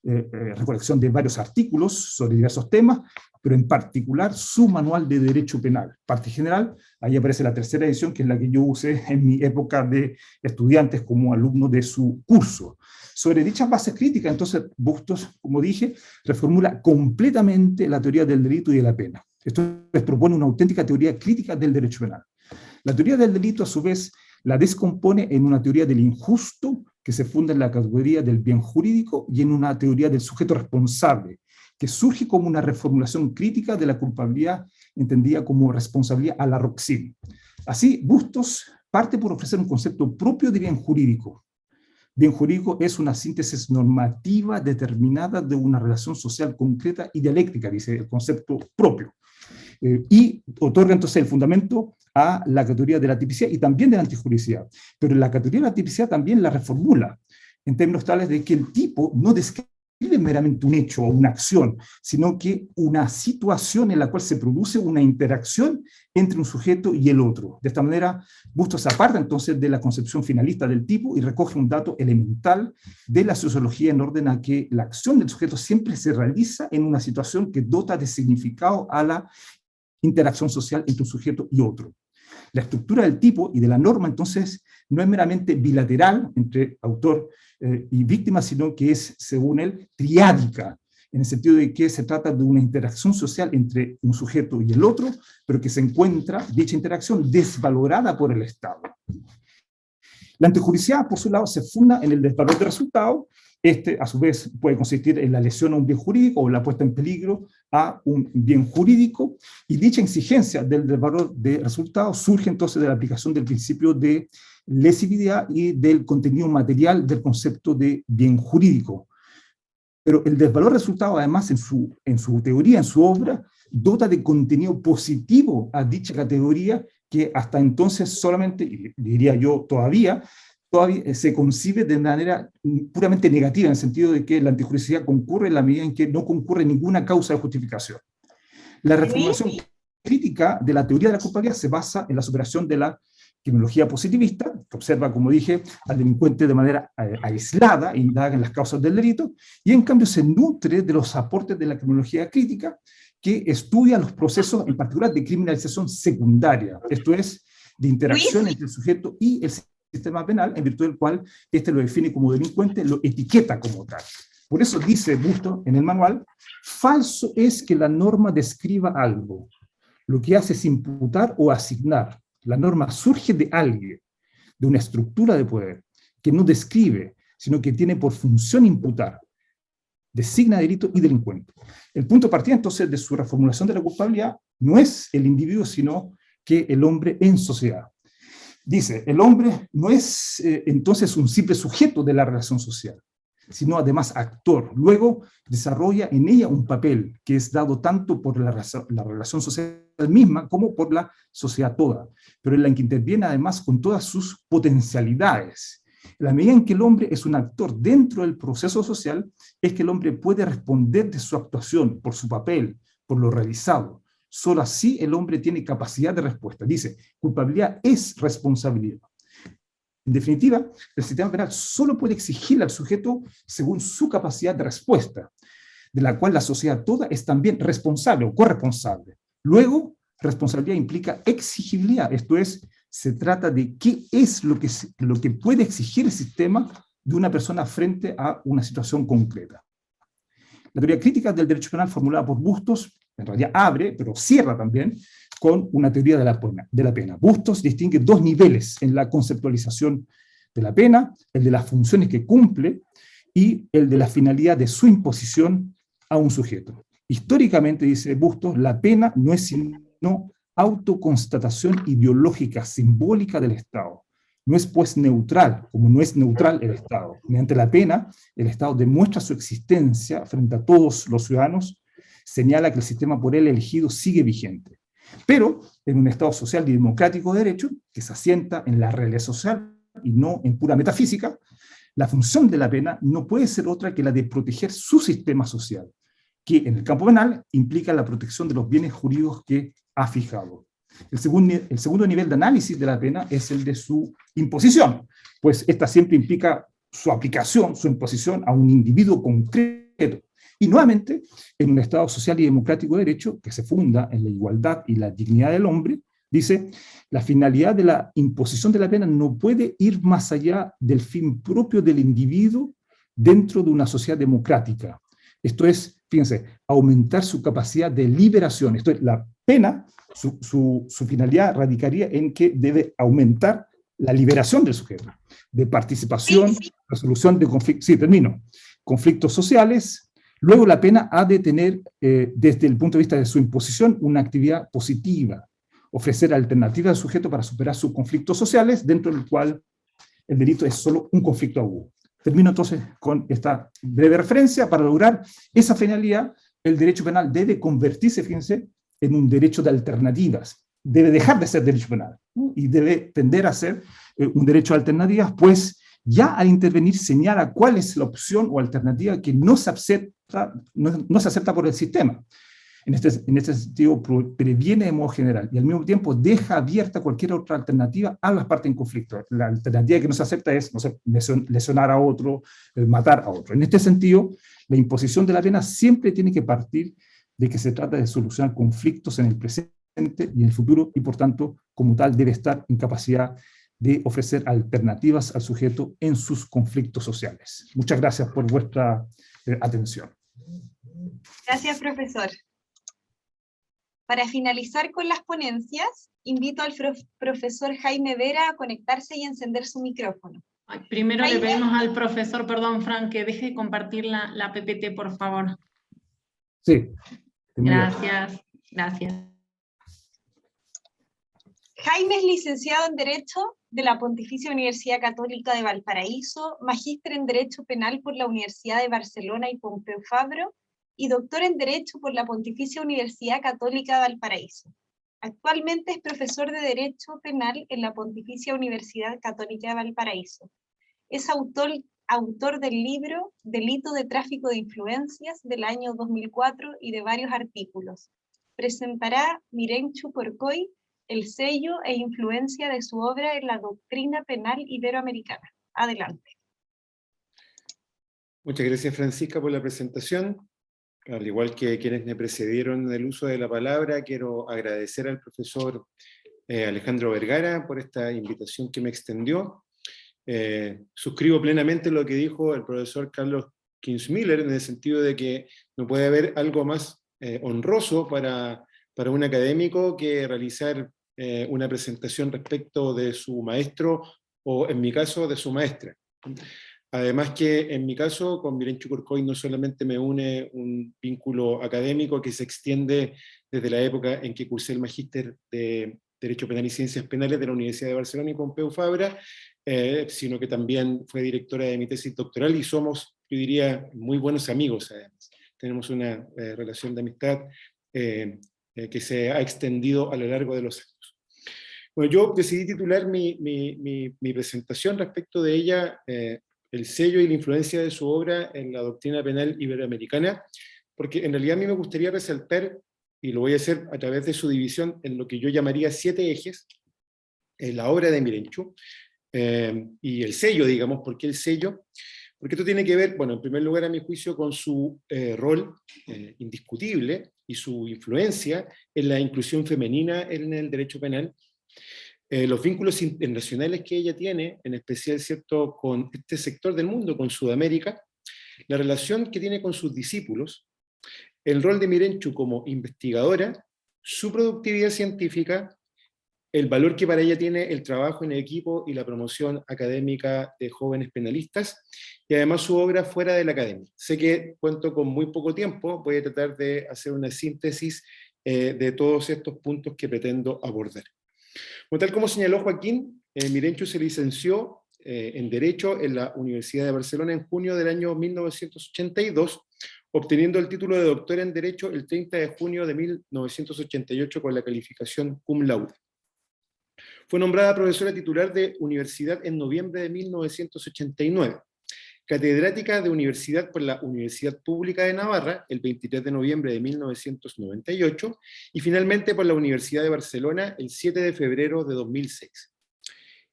recolección de varios artículos sobre diversos temas, pero en particular su manual de derecho penal. Parte general, ahí aparece la tercera edición, que es la que yo usé en mi época de estudiantes como alumno de su curso. Sobre dichas bases críticas, entonces, Bustos, como dije, reformula completamente la teoría del delito y de la pena. Esto les propone una auténtica teoría crítica del derecho penal. La teoría del delito, a su vez, la descompone en una teoría del injusto, que se funda en la categoría del bien jurídico, y en una teoría del sujeto responsable, que surge como una reformulación crítica de la culpabilidad, entendida como responsabilidad a la Roxin. Así, Bustos parte por ofrecer un concepto propio de bien jurídico. Bien jurídico es una síntesis normativa determinada de una relación social concreta y dialéctica, dice el concepto propio. Y otorga entonces el fundamento a la categoría de la tipicidad y también de la antijuricidad. Pero la categoría de la tipicidad también la reformula, en términos tales de que el tipo no describe meramente un hecho o una acción, sino que una situación en la cual se produce una interacción entre un sujeto y el otro. De esta manera, Bustos se aparta entonces de la concepción finalista del tipo y recoge un dato elemental de la sociología en orden a que la acción del sujeto siempre se realiza en una situación que dota de significado a la interacción social entre un sujeto y otro. La estructura del tipo y de la norma, entonces, no es meramente bilateral entre autor y víctima, sino que es, según él, triádica, en el sentido de que se trata de una interacción social entre un sujeto y el otro, pero que se encuentra, dicha interacción, desvalorada por el Estado. La antijuricidad, por su lado, se funda en el desvalor de resultado. Este, a su vez, puede consistir en la lesión a un bien jurídico o la puesta en peligro a un bien jurídico, y dicha exigencia del desvalor de resultados surge entonces de la aplicación del principio de lesividad y del contenido material del concepto de bien jurídico. Pero el desvalor de resultados, además, en su teoría, en su obra, dota de contenido positivo a dicha categoría que hasta entonces solamente, y diría yo todavía se concibe de manera puramente negativa, en el sentido de que la antijuricidad concurre en la medida en que no concurre ninguna causa de justificación. La reformulación crítica de la teoría de la culpabilidad se basa en la superación de la criminología positivista, que observa, como dije, al delincuente de manera aislada e indaga en las causas del delito, y en cambio se nutre de los aportes de la criminología crítica, que estudia los procesos, en particular, de criminalización secundaria, esto es, de interacción entre el sujeto y el sistema penal, en virtud del cual este lo define como delincuente, lo etiqueta como tal. Por eso dice Bustos en el manual, falso es que la norma describa algo. Lo que hace es imputar o asignar. La norma surge de alguien, de una estructura de poder, que no describe, sino que tiene por función imputar. Designa delito y delincuente. El punto de partida entonces de su reformulación de la culpabilidad no es el individuo, sino que el hombre en sociedad. Dice, el hombre no es entonces un simple sujeto de la relación social, sino además actor. Luego desarrolla en ella un papel que es dado tanto por la relación social misma como por la sociedad toda, pero en la que interviene además con todas sus potencialidades. En la medida en que el hombre es un actor dentro del proceso social, es que el hombre puede responder de su actuación, por su papel, por lo realizado. Solo así el hombre tiene capacidad de respuesta. Dice, culpabilidad es responsabilidad. En definitiva, el sistema penal solo puede exigirle al sujeto según su capacidad de respuesta, de la cual la sociedad toda es también responsable o corresponsable. Luego, responsabilidad implica exigibilidad, esto es, se trata de qué es lo que puede exigir el sistema de una persona frente a una situación concreta. La teoría crítica del derecho penal formulada por Bustos en realidad abre, pero cierra también, con una teoría de la pena. Bustos distingue dos niveles en la conceptualización de la pena, el de las funciones que cumple y el de la finalidad de su imposición a un sujeto. Históricamente, dice Bustos, la pena no es sino autoconstatación ideológica, simbólica del Estado. No es pues neutral, como no es neutral el Estado. Mediante la pena, el Estado demuestra su existencia frente a todos los ciudadanos, señala que el sistema por él elegido sigue vigente. Pero en un Estado social y democrático de derecho, que se asienta en la realidad social y no en pura metafísica, la función de la pena no puede ser otra que la de proteger su sistema social, que en el campo penal implica la protección de los bienes jurídicos que ha fijado. El segundo nivel de análisis de la pena es el de su imposición, pues esta siempre implica su aplicación, su imposición a un individuo concreto. Y nuevamente, en un Estado social y democrático de derecho, que se funda en la igualdad y la dignidad del hombre, dice, la finalidad de la imposición de la pena no puede ir más allá del fin propio del individuo dentro de una sociedad democrática. Esto es, fíjense, aumentar su capacidad de liberación. Esto es, la pena, su finalidad radicaría en que debe aumentar la liberación del sujeto, de participación, resolución de conflictos, conflictos sociales. Luego la pena ha de tener, desde el punto de vista de su imposición, una actividad positiva, ofrecer alternativas al sujeto para superar sus conflictos sociales, dentro del cual el delito es solo un conflicto agudo. Termino entonces con esta breve referencia. Para lograr esa finalidad, el derecho penal debe convertirse, fíjense, en un derecho de alternativas. Debe dejar de ser derecho penal, ¿no? Y debe tender a ser un derecho de alternativas, pues ya al intervenir señala cuál es la opción o alternativa que no se acepta por el sistema. En este sentido, previene de modo general y al mismo tiempo deja abierta cualquier otra alternativa a las partes en conflicto. La alternativa que no se acepta es, no sé, lesionar a otro, matar a otro. En este sentido, la imposición de la pena siempre tiene que partir de que se trata de solucionar conflictos en el presente y en el futuro, y por tanto, como tal, debe estar en capacidad de ofrecer alternativas al sujeto en sus conflictos sociales. Muchas gracias por vuestra atención. Gracias, profesor. Para finalizar con las ponencias, invito al profesor Jaime Vera a conectarse y encender su micrófono. Ay, primero Jaime. le pedimos al profesor, perdón, Fran, que deje de compartir la PPT, por favor. Sí. Gracias, gracias. Jaime es licenciado en Derecho de la Pontificia Universidad Católica de Valparaíso, magíster en Derecho Penal por la Universidad de Barcelona y Pompeu Fabra, y doctor en Derecho por la Pontificia Universidad Católica de Valparaíso. Actualmente es profesor de Derecho Penal en la Pontificia Universidad Católica de Valparaíso. Es autor del libro Delito de Tráfico de Influencias del año 2004 y de varios artículos. Presentará Mirenchu Porcoy el sello e influencia de su obra en la doctrina penal iberoamericana. Adelante. Muchas gracias, Francisca, por la presentación. Al igual que quienes me precedieron en el uso de la palabra, quiero agradecer al profesor Alejandro Vergara por esta invitación que me extendió. Suscribo plenamente lo que dijo el profesor Carlos Kinsmiller, en el sentido de que no puede haber algo más honroso para un académico que realizar una presentación respecto de su maestro, o en mi caso, de su maestra. Además que en mi caso, con Mirenchu Porcoy no solamente me une un vínculo académico que se extiende desde la época en que cursé el magíster de Derecho Penal y Ciencias Penales de la Universidad de Barcelona y Pompeu Fabra, sino que también fue directora de mi tesis doctoral y somos, yo diría, muy buenos amigos además. Tenemos una relación de amistad que se ha extendido a lo largo de los años. Bueno, yo decidí titular mi presentación respecto de ella, el sello y la influencia de su obra en la doctrina penal iberoamericana, porque en realidad a mí me gustaría resaltar, y lo voy a hacer a través de su división en lo que yo llamaría 7 ejes, la obra de Mirenchu, y el sello, digamos. ¿Por qué el sello? Porque esto tiene que ver, bueno, en primer lugar, a mi juicio, con su rol indiscutible y su influencia en la inclusión femenina en el derecho penal, los vínculos internacionales que ella tiene, en especial, ¿cierto?, con este sector del mundo, con Sudamérica, la relación que tiene con sus discípulos, el rol de Mirenchu como investigadora, su productividad científica, el valor que para ella tiene el trabajo en equipo y la promoción académica de jóvenes penalistas, y además su obra fuera de la academia. Sé que cuento con muy poco tiempo, voy a tratar de hacer una síntesis de todos estos puntos que pretendo abordar. Bueno, tal como señaló Joaquín, Mirenchu se licenció en Derecho en la Universidad de Barcelona en junio del año 1982, obteniendo el título de doctora en Derecho el 30 de junio de 1988 con la calificación cum laude. Fue nombrada profesora titular de universidad en noviembre de 1989, catedrática de universidad por la Universidad Pública de Navarra el 23 de noviembre de 1998 y finalmente por la Universidad de Barcelona el 7 de febrero de 2006.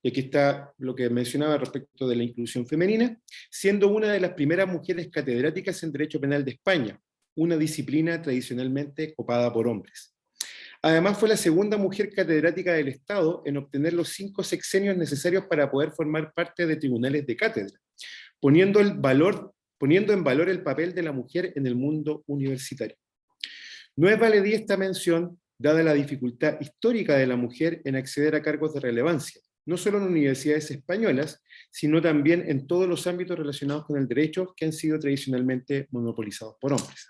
Y aquí está lo que mencionaba respecto de la inclusión femenina, siendo una de las primeras mujeres catedráticas en Derecho Penal de España, una disciplina tradicionalmente copada por hombres. Además fue la segunda mujer catedrática del Estado en obtener los 5 sexenios necesarios para poder formar parte de tribunales de cátedra, poniendo en valor el papel de la mujer en el mundo universitario. No es baladí esta mención, dada la dificultad histórica de la mujer en acceder a cargos de relevancia, no solo en universidades españolas, sino también en todos los ámbitos relacionados con el derecho que han sido tradicionalmente monopolizados por hombres.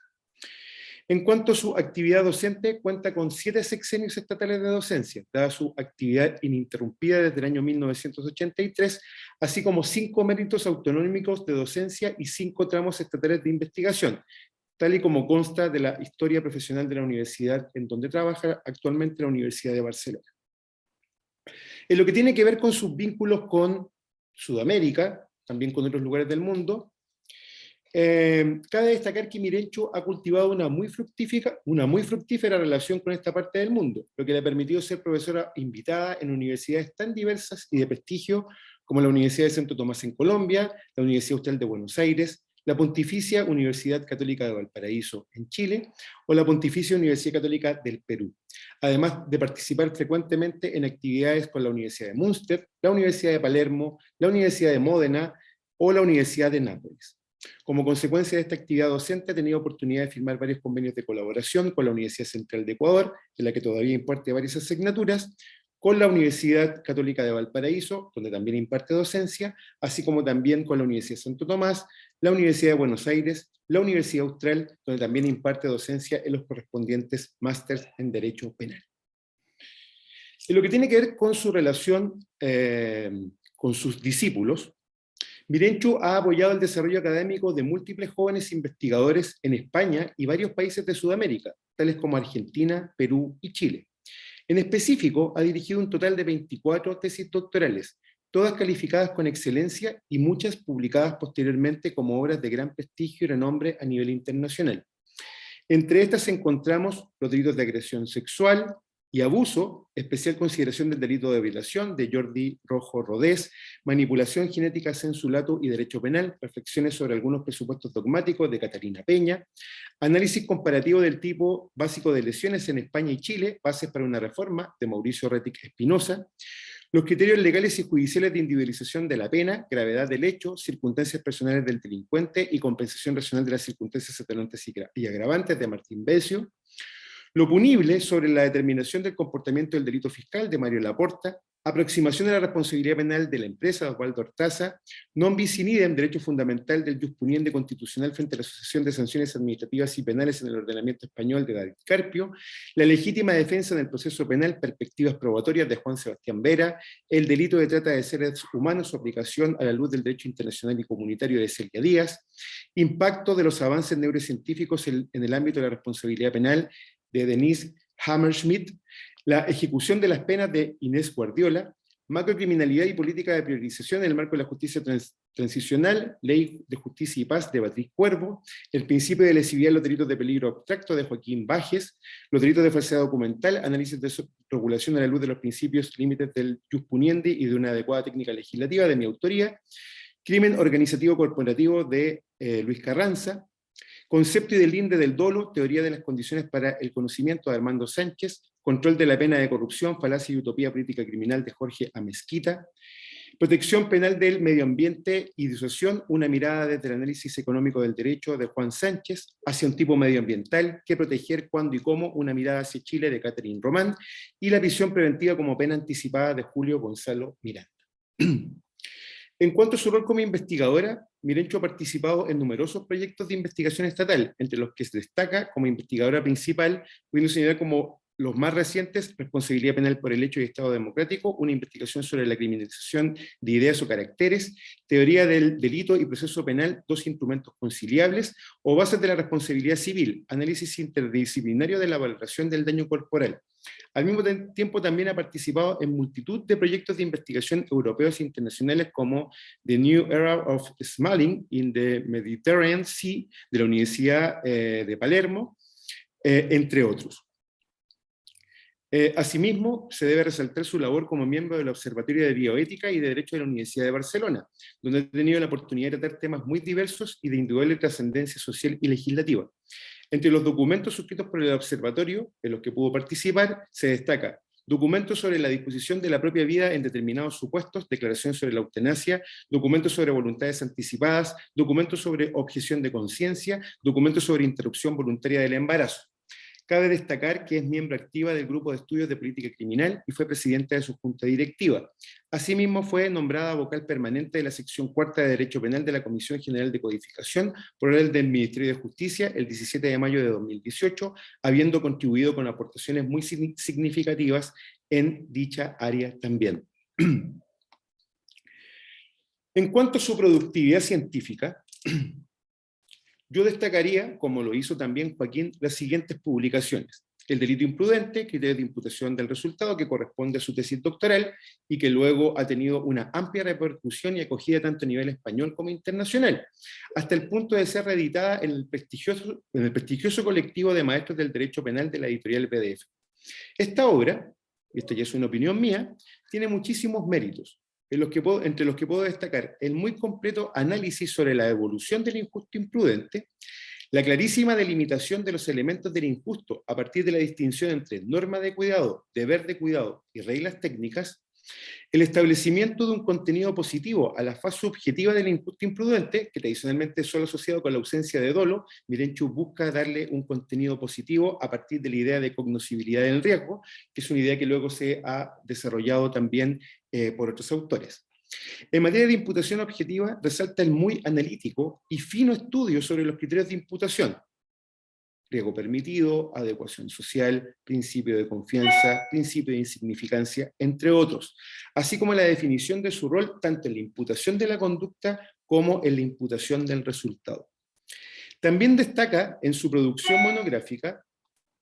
En cuanto a su actividad docente, cuenta con 7 sexenios estatales de docencia, dada su actividad ininterrumpida desde el año 1983, así como 5 méritos autonómicos de docencia y 5 tramos estatales de investigación, tal y como consta de la historia profesional de la universidad en donde trabaja actualmente la Universidad de Barcelona. En lo que tiene que ver con sus vínculos con Sudamérica, también con otros lugares del mundo, cabe destacar que Mirenchu ha cultivado una muy fructífera relación con esta parte del mundo, lo que le ha permitido ser profesora invitada en universidades tan diversas y de prestigio como la Universidad de Santo Tomás en Colombia, la Universidad Austral de Buenos Aires, la Pontificia Universidad Católica de Valparaíso en Chile o la Pontificia Universidad Católica del Perú, además de participar frecuentemente en actividades con la Universidad de Münster, la Universidad de Palermo, la Universidad de Módena o la Universidad de Nápoles. Como consecuencia de esta actividad docente ha tenido oportunidad de firmar varios convenios de colaboración con la Universidad Central de Ecuador, en la que todavía imparte varias asignaturas, con la Universidad Católica de Valparaíso, donde también imparte docencia, así como también con la Universidad de Santo Tomás, la Universidad de Buenos Aires, la Universidad Austral, donde también imparte docencia en los correspondientes másters en Derecho Penal. En lo que tiene que ver con su relación con sus discípulos, Mirenchu ha apoyado el desarrollo académico de múltiples jóvenes investigadores en España y varios países de Sudamérica, tales como Argentina, Perú y Chile. En específico, ha dirigido un total de 24 tesis doctorales, todas calificadas con excelencia y muchas publicadas posteriormente como obras de gran prestigio y renombre a nivel internacional. Entre estas encontramos los delitos de agresión sexual y abuso, especial consideración del delito de violación de Jordi Rojo Rodés, manipulación genética, censulato y derecho penal, reflexiones sobre algunos presupuestos dogmáticos de Catalina Peña, análisis comparativo del tipo básico de lesiones en España y Chile, bases para una reforma de Mauricio Retic Espinosa, los criterios legales y judiciales de individualización de la pena, gravedad del hecho, circunstancias personales del delincuente y compensación racional de las circunstancias atenuantes y agravantes de Martín Besio, lo punible sobre la determinación del comportamiento del delito fiscal de Mario Laporta, aproximación a la responsabilidad penal de la empresa de Osvaldo Hortaza, non bis in idem, derecho fundamental del jus puniendi constitucional frente a la asociación de sanciones administrativas y penales en el ordenamiento español de David Carpio, la legítima defensa en el proceso penal, perspectivas probatorias de Juan Sebastián Vera, el delito de trata de seres humanos, su aplicación a la luz del derecho internacional y comunitario de Celia Díaz, impacto de los avances neurocientíficos en el ámbito de la responsabilidad penal de Denise Hammerschmidt, la ejecución de las penas de Inés Guardiola, macrocriminalidad y política de priorización en el marco de la justicia transicional, ley de justicia y paz de Beatriz Cuervo, el principio de lesividad de los delitos de peligro abstracto de Joaquín Bajes, los delitos de falsedad documental, análisis de regulación a la luz de los principios límites del jus puniendi y de una adecuada técnica legislativa de mi autoría, crimen organizativo corporativo de Luis Carranza, concepto y del linde del dolo, teoría de las condiciones para el conocimiento de Armando Sánchez, control de la pena de corrupción, falacia y utopía política criminal de Jorge Amezquita, protección penal del medio ambiente y disuasión, una mirada desde el análisis económico del derecho de Juan Sánchez, hacia un tipo medioambiental, qué proteger, cuándo y cómo, una mirada hacia Chile de Catherine Román, y la prisión preventiva como pena anticipada de Julio Gonzalo Miranda. En cuanto a su rol como investigadora, Mirenchu ha participado en numerosos proyectos de investigación estatal, entre los que se destaca como investigadora principal, pudiendo señalar como los más recientes, responsabilidad penal por el hecho y Estado democrático, una investigación sobre la criminalización de ideas o caracteres, teoría del delito y proceso penal, dos instrumentos conciliables, o bases de la responsabilidad civil, análisis interdisciplinario de la valoración del daño corporal. Al mismo tiempo también ha participado en multitud de proyectos de investigación europeos e internacionales como The New Era of Smuggling in the Mediterranean Sea de la Universidad de Palermo, entre otros. Asimismo, se debe resaltar su labor como miembro del Observatorio de Bioética y de Derecho de la Universidad de Barcelona, donde ha tenido la oportunidad de tratar temas muy diversos y de indudable trascendencia social y legislativa. Entre los documentos suscritos por el observatorio, en los que pudo participar, se destaca documentos sobre la disposición de la propia vida en determinados supuestos, declaración sobre la eutanasia, documentos sobre voluntades anticipadas, documentos sobre objeción de conciencia, documentos sobre interrupción voluntaria del embarazo. Cabe destacar que es miembro activa del Grupo de Estudios de Política Criminal y fue presidenta de su junta directiva. Asimismo, fue nombrada vocal permanente de la sección cuarta de Derecho Penal de la Comisión General de Codificación por orden del Ministerio de Justicia el 17 de mayo de 2018, habiendo contribuido con aportaciones muy significativas en dicha área también. En cuanto a su productividad científica, yo destacaría, como lo hizo también Joaquín, las siguientes publicaciones. El delito imprudente, criterio de imputación del resultado, que corresponde a su tesis doctoral y que luego ha tenido una amplia repercusión y acogida tanto a nivel español como internacional, hasta el punto de ser reeditada en el prestigioso colectivo de maestros del derecho penal de la editorial PDF. Esta obra, y esta ya es una opinión mía, tiene muchísimos méritos, entre los que puedo destacar el muy completo análisis sobre la evolución del injusto imprudente, la clarísima delimitación de los elementos del injusto a partir de la distinción entre norma de cuidado, deber de cuidado y reglas técnicas, el establecimiento de un contenido positivo a la fase subjetiva del injusto imprudente, que tradicionalmente es solo asociado con la ausencia de dolo. Mirenchuk busca darle un contenido positivo a partir de la idea de cognoscibilidad del riesgo, que es una idea que luego se ha desarrollado también por otros autores. En materia de imputación objetiva, resalta el muy analítico y fino estudio sobre los criterios de imputación: riesgo permitido, adecuación social, principio de confianza, principio de insignificancia, entre otros, así como la definición de su rol tanto en la imputación de la conducta como en la imputación del resultado. También destaca en su producción monográfica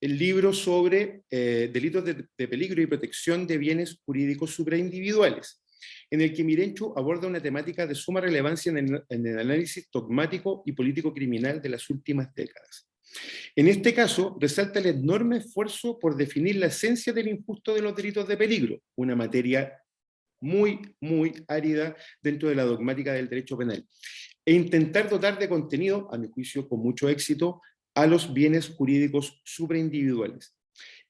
el libro sobre delitos de peligro y protección de bienes jurídicos supraindividuales, en el que Mirenchuk aborda una temática de suma relevancia en el análisis dogmático y político criminal de las últimas décadas. En este caso, resalta el enorme esfuerzo por definir la esencia del injusto de los delitos de peligro, una materia muy, muy árida dentro de la dogmática del derecho penal, e intentar dotar de contenido, a mi juicio con mucho éxito, a los bienes jurídicos supraindividuales.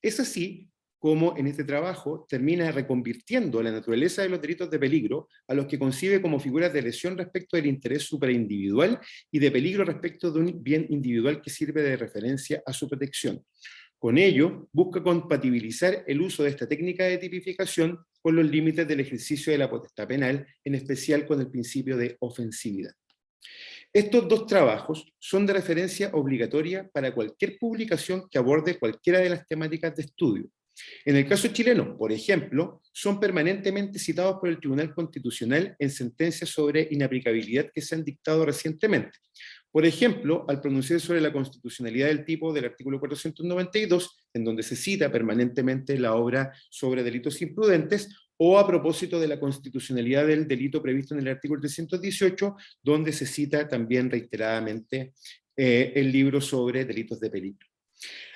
Es así como en este trabajo termina reconvirtiendo la naturaleza de los delitos de peligro a los que concibe como figuras de lesión respecto del interés superindividual y de peligro respecto de un bien individual que sirve de referencia a su protección. Con ello, busca compatibilizar el uso de esta técnica de tipificación con los límites del ejercicio de la potestad penal, en especial con el principio de ofensividad. Estos dos trabajos son de referencia obligatoria para cualquier publicación que aborde cualquiera de las temáticas de estudio. En el caso chileno, por ejemplo, son permanentemente citados por el Tribunal Constitucional en sentencias sobre inaplicabilidad que se han dictado recientemente. Por ejemplo, al pronunciar sobre la constitucionalidad del tipo del artículo 492, en donde se cita permanentemente la obra sobre delitos imprudentes, o a propósito de la constitucionalidad del delito previsto en el artículo 318, donde se cita también reiteradamente el libro sobre delitos de peligro.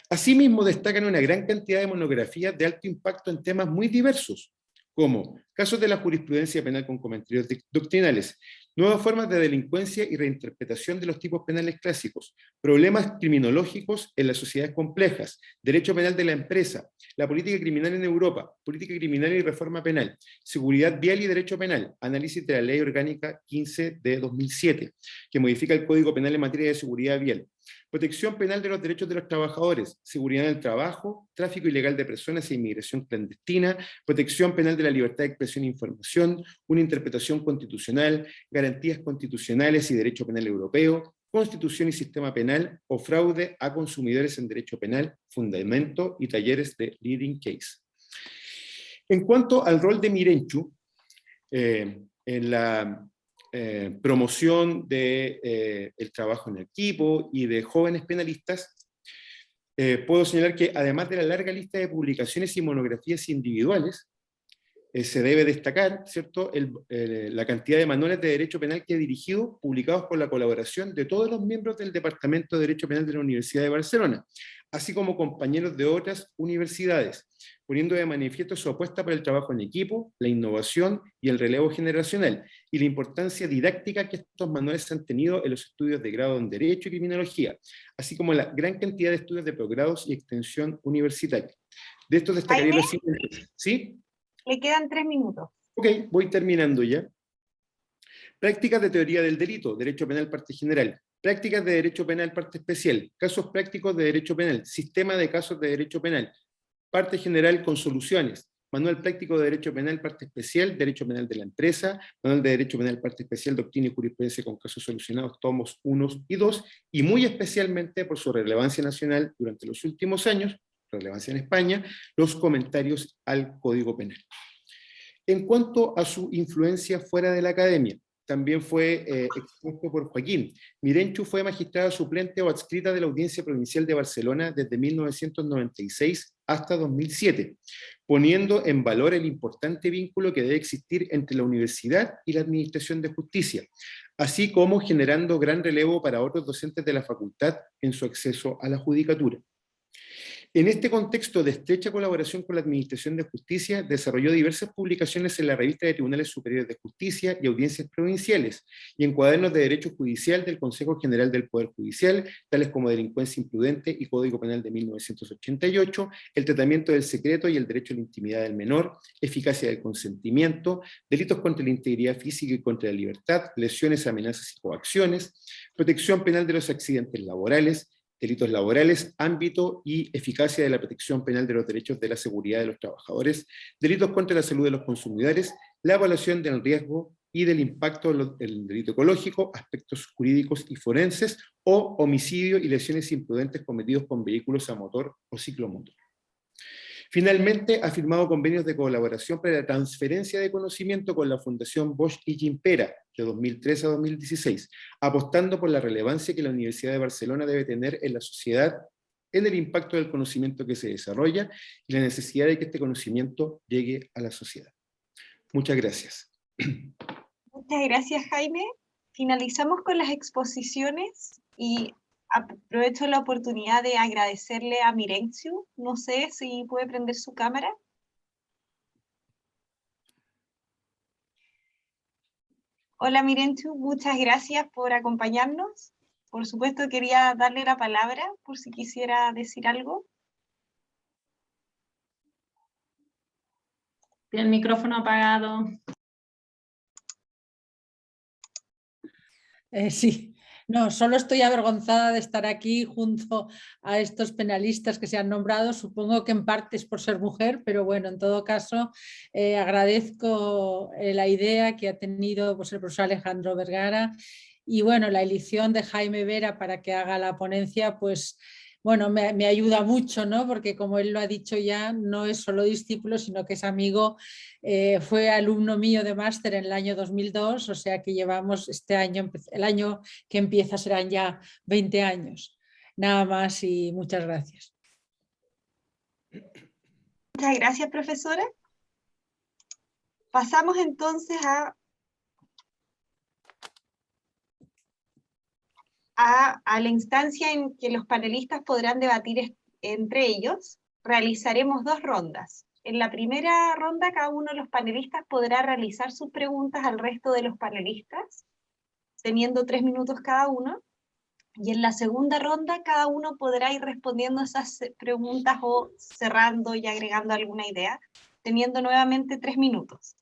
Asimismo, destacan una gran cantidad de monografías de alto impacto en temas muy diversos, como casos de la jurisprudencia penal con comentarios doctrinales, nuevas formas de delincuencia y reinterpretación de los tipos penales clásicos, problemas criminológicos en las sociedades complejas, derecho penal de la empresa, la política criminal en Europa, política criminal y reforma penal, seguridad vial y derecho penal, análisis de la Ley Orgánica 15 de 2007, que modifica el Código Penal en materia de seguridad vial, protección penal de los derechos de los trabajadores, seguridad en el trabajo, tráfico ilegal de personas e inmigración clandestina, protección penal de la libertad de expresión e información, una interpretación constitucional, garantías constitucionales y derecho penal europeo, Constitución y Sistema Penal o Fraude a Consumidores en Derecho Penal, Fundamento y talleres de Leading Case. En cuanto al rol de Mirenchu, en la promoción del trabajo en equipo y de jóvenes penalistas, puedo señalar que además de la larga lista de publicaciones y monografías individuales, se debe destacar, ¿cierto?, la cantidad de manuales de derecho penal que ha dirigido, publicados con la colaboración de todos los miembros del Departamento de Derecho Penal de la Universidad de Barcelona, así como compañeros de otras universidades, poniendo de manifiesto su apuesta por el trabajo en equipo, la innovación y el relevo generacional, y la importancia didáctica que estos manuales han tenido en los estudios de grado en Derecho y Criminología, así como la gran cantidad de estudios de posgrados y extensión universitaria. De estos destacaría los siguientes. ¿Sí? Le quedan 3 minutos. Ok, voy terminando ya. Prácticas de teoría del delito, derecho penal parte general. Prácticas de derecho penal parte especial. Casos prácticos de derecho penal. Sistema de casos de derecho penal. Parte general con soluciones. Manual práctico de derecho penal parte especial. Derecho penal de la empresa. Manual de derecho penal parte especial. Doctrina y jurisprudencia con casos solucionados. Tomos 1 y 2. Y muy especialmente por su relevancia nacional durante los últimos años, relevancia en España, los comentarios al Código Penal. En cuanto a su influencia fuera de la academia, también fue expuesto por Joaquín. Mirenchu fue magistrada suplente o adscrita de la Audiencia Provincial de Barcelona desde 1996 hasta 2007, poniendo en valor el importante vínculo que debe existir entre la universidad y la Administración de Justicia, así como generando gran relevo para otros docentes de la facultad en su acceso a la judicatura. En este contexto de estrecha colaboración con la Administración de Justicia, desarrolló diversas publicaciones en la Revista de Tribunales Superiores de Justicia y Audiencias Provinciales, y en cuadernos de Derecho Judicial del Consejo General del Poder Judicial, tales como Delincuencia Imprudente y Código Penal de 1988, El Tratamiento del Secreto y el Derecho a la Intimidad del Menor, Eficacia del Consentimiento, Delitos contra la Integridad Física y contra la Libertad, Lesiones, Amenazas y Coacciones, Protección Penal de los Accidentes Laborales, Delitos laborales, ámbito y eficacia de la protección penal de los derechos de la seguridad de los trabajadores, delitos contra la salud de los consumidores, la evaluación del riesgo y del impacto del delito ecológico, aspectos jurídicos y forenses, o homicidio y lesiones imprudentes cometidos con vehículos a motor o ciclomotor. Finalmente, ha firmado convenios de colaboración para la transferencia de conocimiento con la Fundación Bosch y Gimpera de 2013 a 2016, apostando por la relevancia que la Universidad de Barcelona debe tener en la sociedad, en el impacto del conocimiento que se desarrolla y la necesidad de que este conocimiento llegue a la sociedad. Muchas gracias. Muchas gracias, Jaime. Finalizamos con las exposiciones y aprovecho la oportunidad de agradecerle a Mirenchu. No sé si puede prender su cámara. Hola Mirenchu, muchas gracias por acompañarnos. Por supuesto quería darle la palabra por si quisiera decir algo. Tiene el micrófono apagado. Sí, no, solo estoy avergonzada de estar aquí junto a estos penalistas que se han nombrado, supongo que en parte es por ser mujer, pero bueno, en todo caso agradezco la idea que ha tenido pues, el profesor Alejandro Vergara y bueno, la elección de Jaime Vera para que haga la ponencia, pues bueno, me ayuda mucho, ¿no? Porque como él lo ha dicho ya, no es solo discípulo, sino que es amigo, fue alumno mío de máster en el año 2002, o sea que llevamos este año, el año que empieza serán ya 20 años. Nada más y muchas gracias. Muchas gracias, profesora. Pasamos entonces a la instancia en que los panelistas podrán debatir entre ellos. Realizaremos 2 rondas. En la primera ronda, cada uno de los panelistas podrá realizar sus preguntas al resto de los panelistas, teniendo 3 minutos cada uno. Y en la segunda ronda, cada uno podrá ir respondiendo esas preguntas o cerrando y agregando alguna idea, teniendo nuevamente 3 minutos.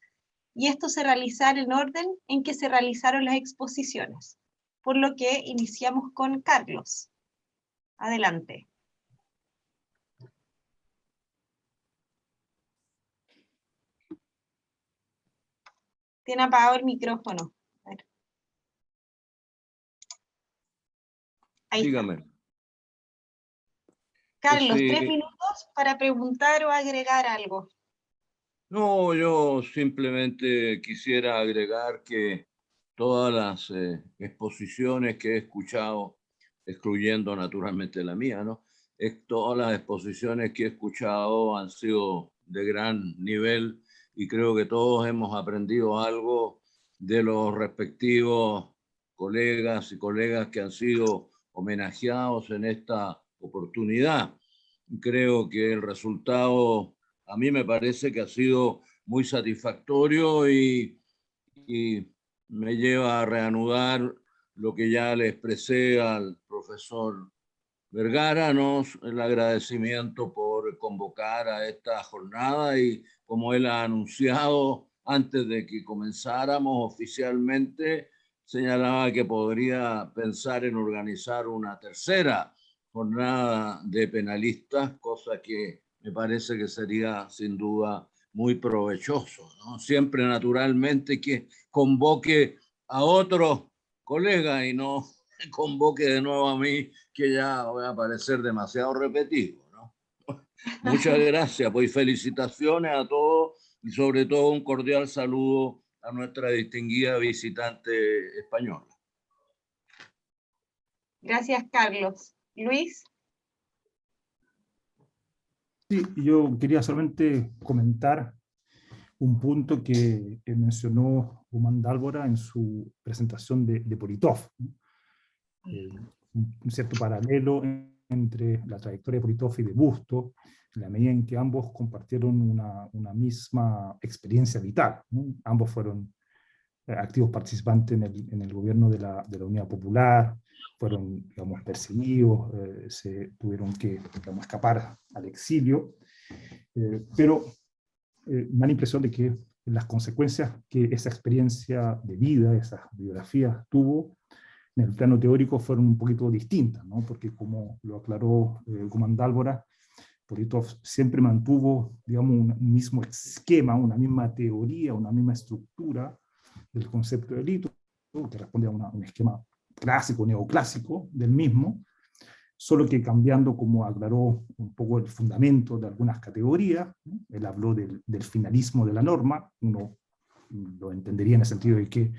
Y esto se realizará en orden en que se realizaron las exposiciones. Por lo que iniciamos con Carlos. Adelante. Tiene apagado el micrófono. Ahí está. Dígame. Carlos, Sí. 3 minutos para preguntar o agregar algo. No, yo simplemente quisiera agregar que todas las exposiciones que he escuchado, excluyendo naturalmente la mía, ¿no? Todas las exposiciones que he escuchado han sido de gran nivel y creo que todos hemos aprendido algo de los respectivos colegas y colegas que han sido homenajeados en esta oportunidad. Creo que el resultado a mí me parece que ha sido muy satisfactorio y me lleva a reanudar lo que ya le expresé al profesor Vergara, ¿no? El agradecimiento por convocar a esta jornada y como él ha anunciado antes de que comenzáramos oficialmente, señalaba que podría pensar en organizar una tercera jornada de penalistas, cosa que me parece que sería sin duda muy provechoso, ¿no? Siempre naturalmente que convoque a otros colegas y no convoque de nuevo a mí, que ya voy a parecer demasiado repetido, ¿no? Muchas gracias, pues felicitaciones a todos y sobre todo un cordial saludo a nuestra distinguida visitante española. Gracias, Carlos. Luis. Sí, yo quería solamente comentar un punto que mencionó Guman Dálvora en su presentación de Politov, ¿no? Un cierto paralelo entre la trayectoria de Politov y de Busto, en la medida en que ambos compartieron una misma experiencia vital, ¿no? Ambos fueron activos participantes en el gobierno de la Unidad Popular, fueron, digamos, perseguidos, se tuvieron que, digamos, escapar al exilio, pero me da la impresión de que las consecuencias que esa experiencia de vida, esas biografías tuvo en el plano teórico fueron un poquito distintas, ¿no? Porque como lo aclaró Guman Dálvora, Politov siempre mantuvo, digamos, un mismo esquema, una misma teoría, una misma estructura del concepto de delito, que responde a un esquema clásico, neoclásico del mismo, solo que cambiando, como aclaró, un poco el fundamento de algunas categorías, ¿no? Él habló del finalismo de la norma, uno lo entendería en el sentido de que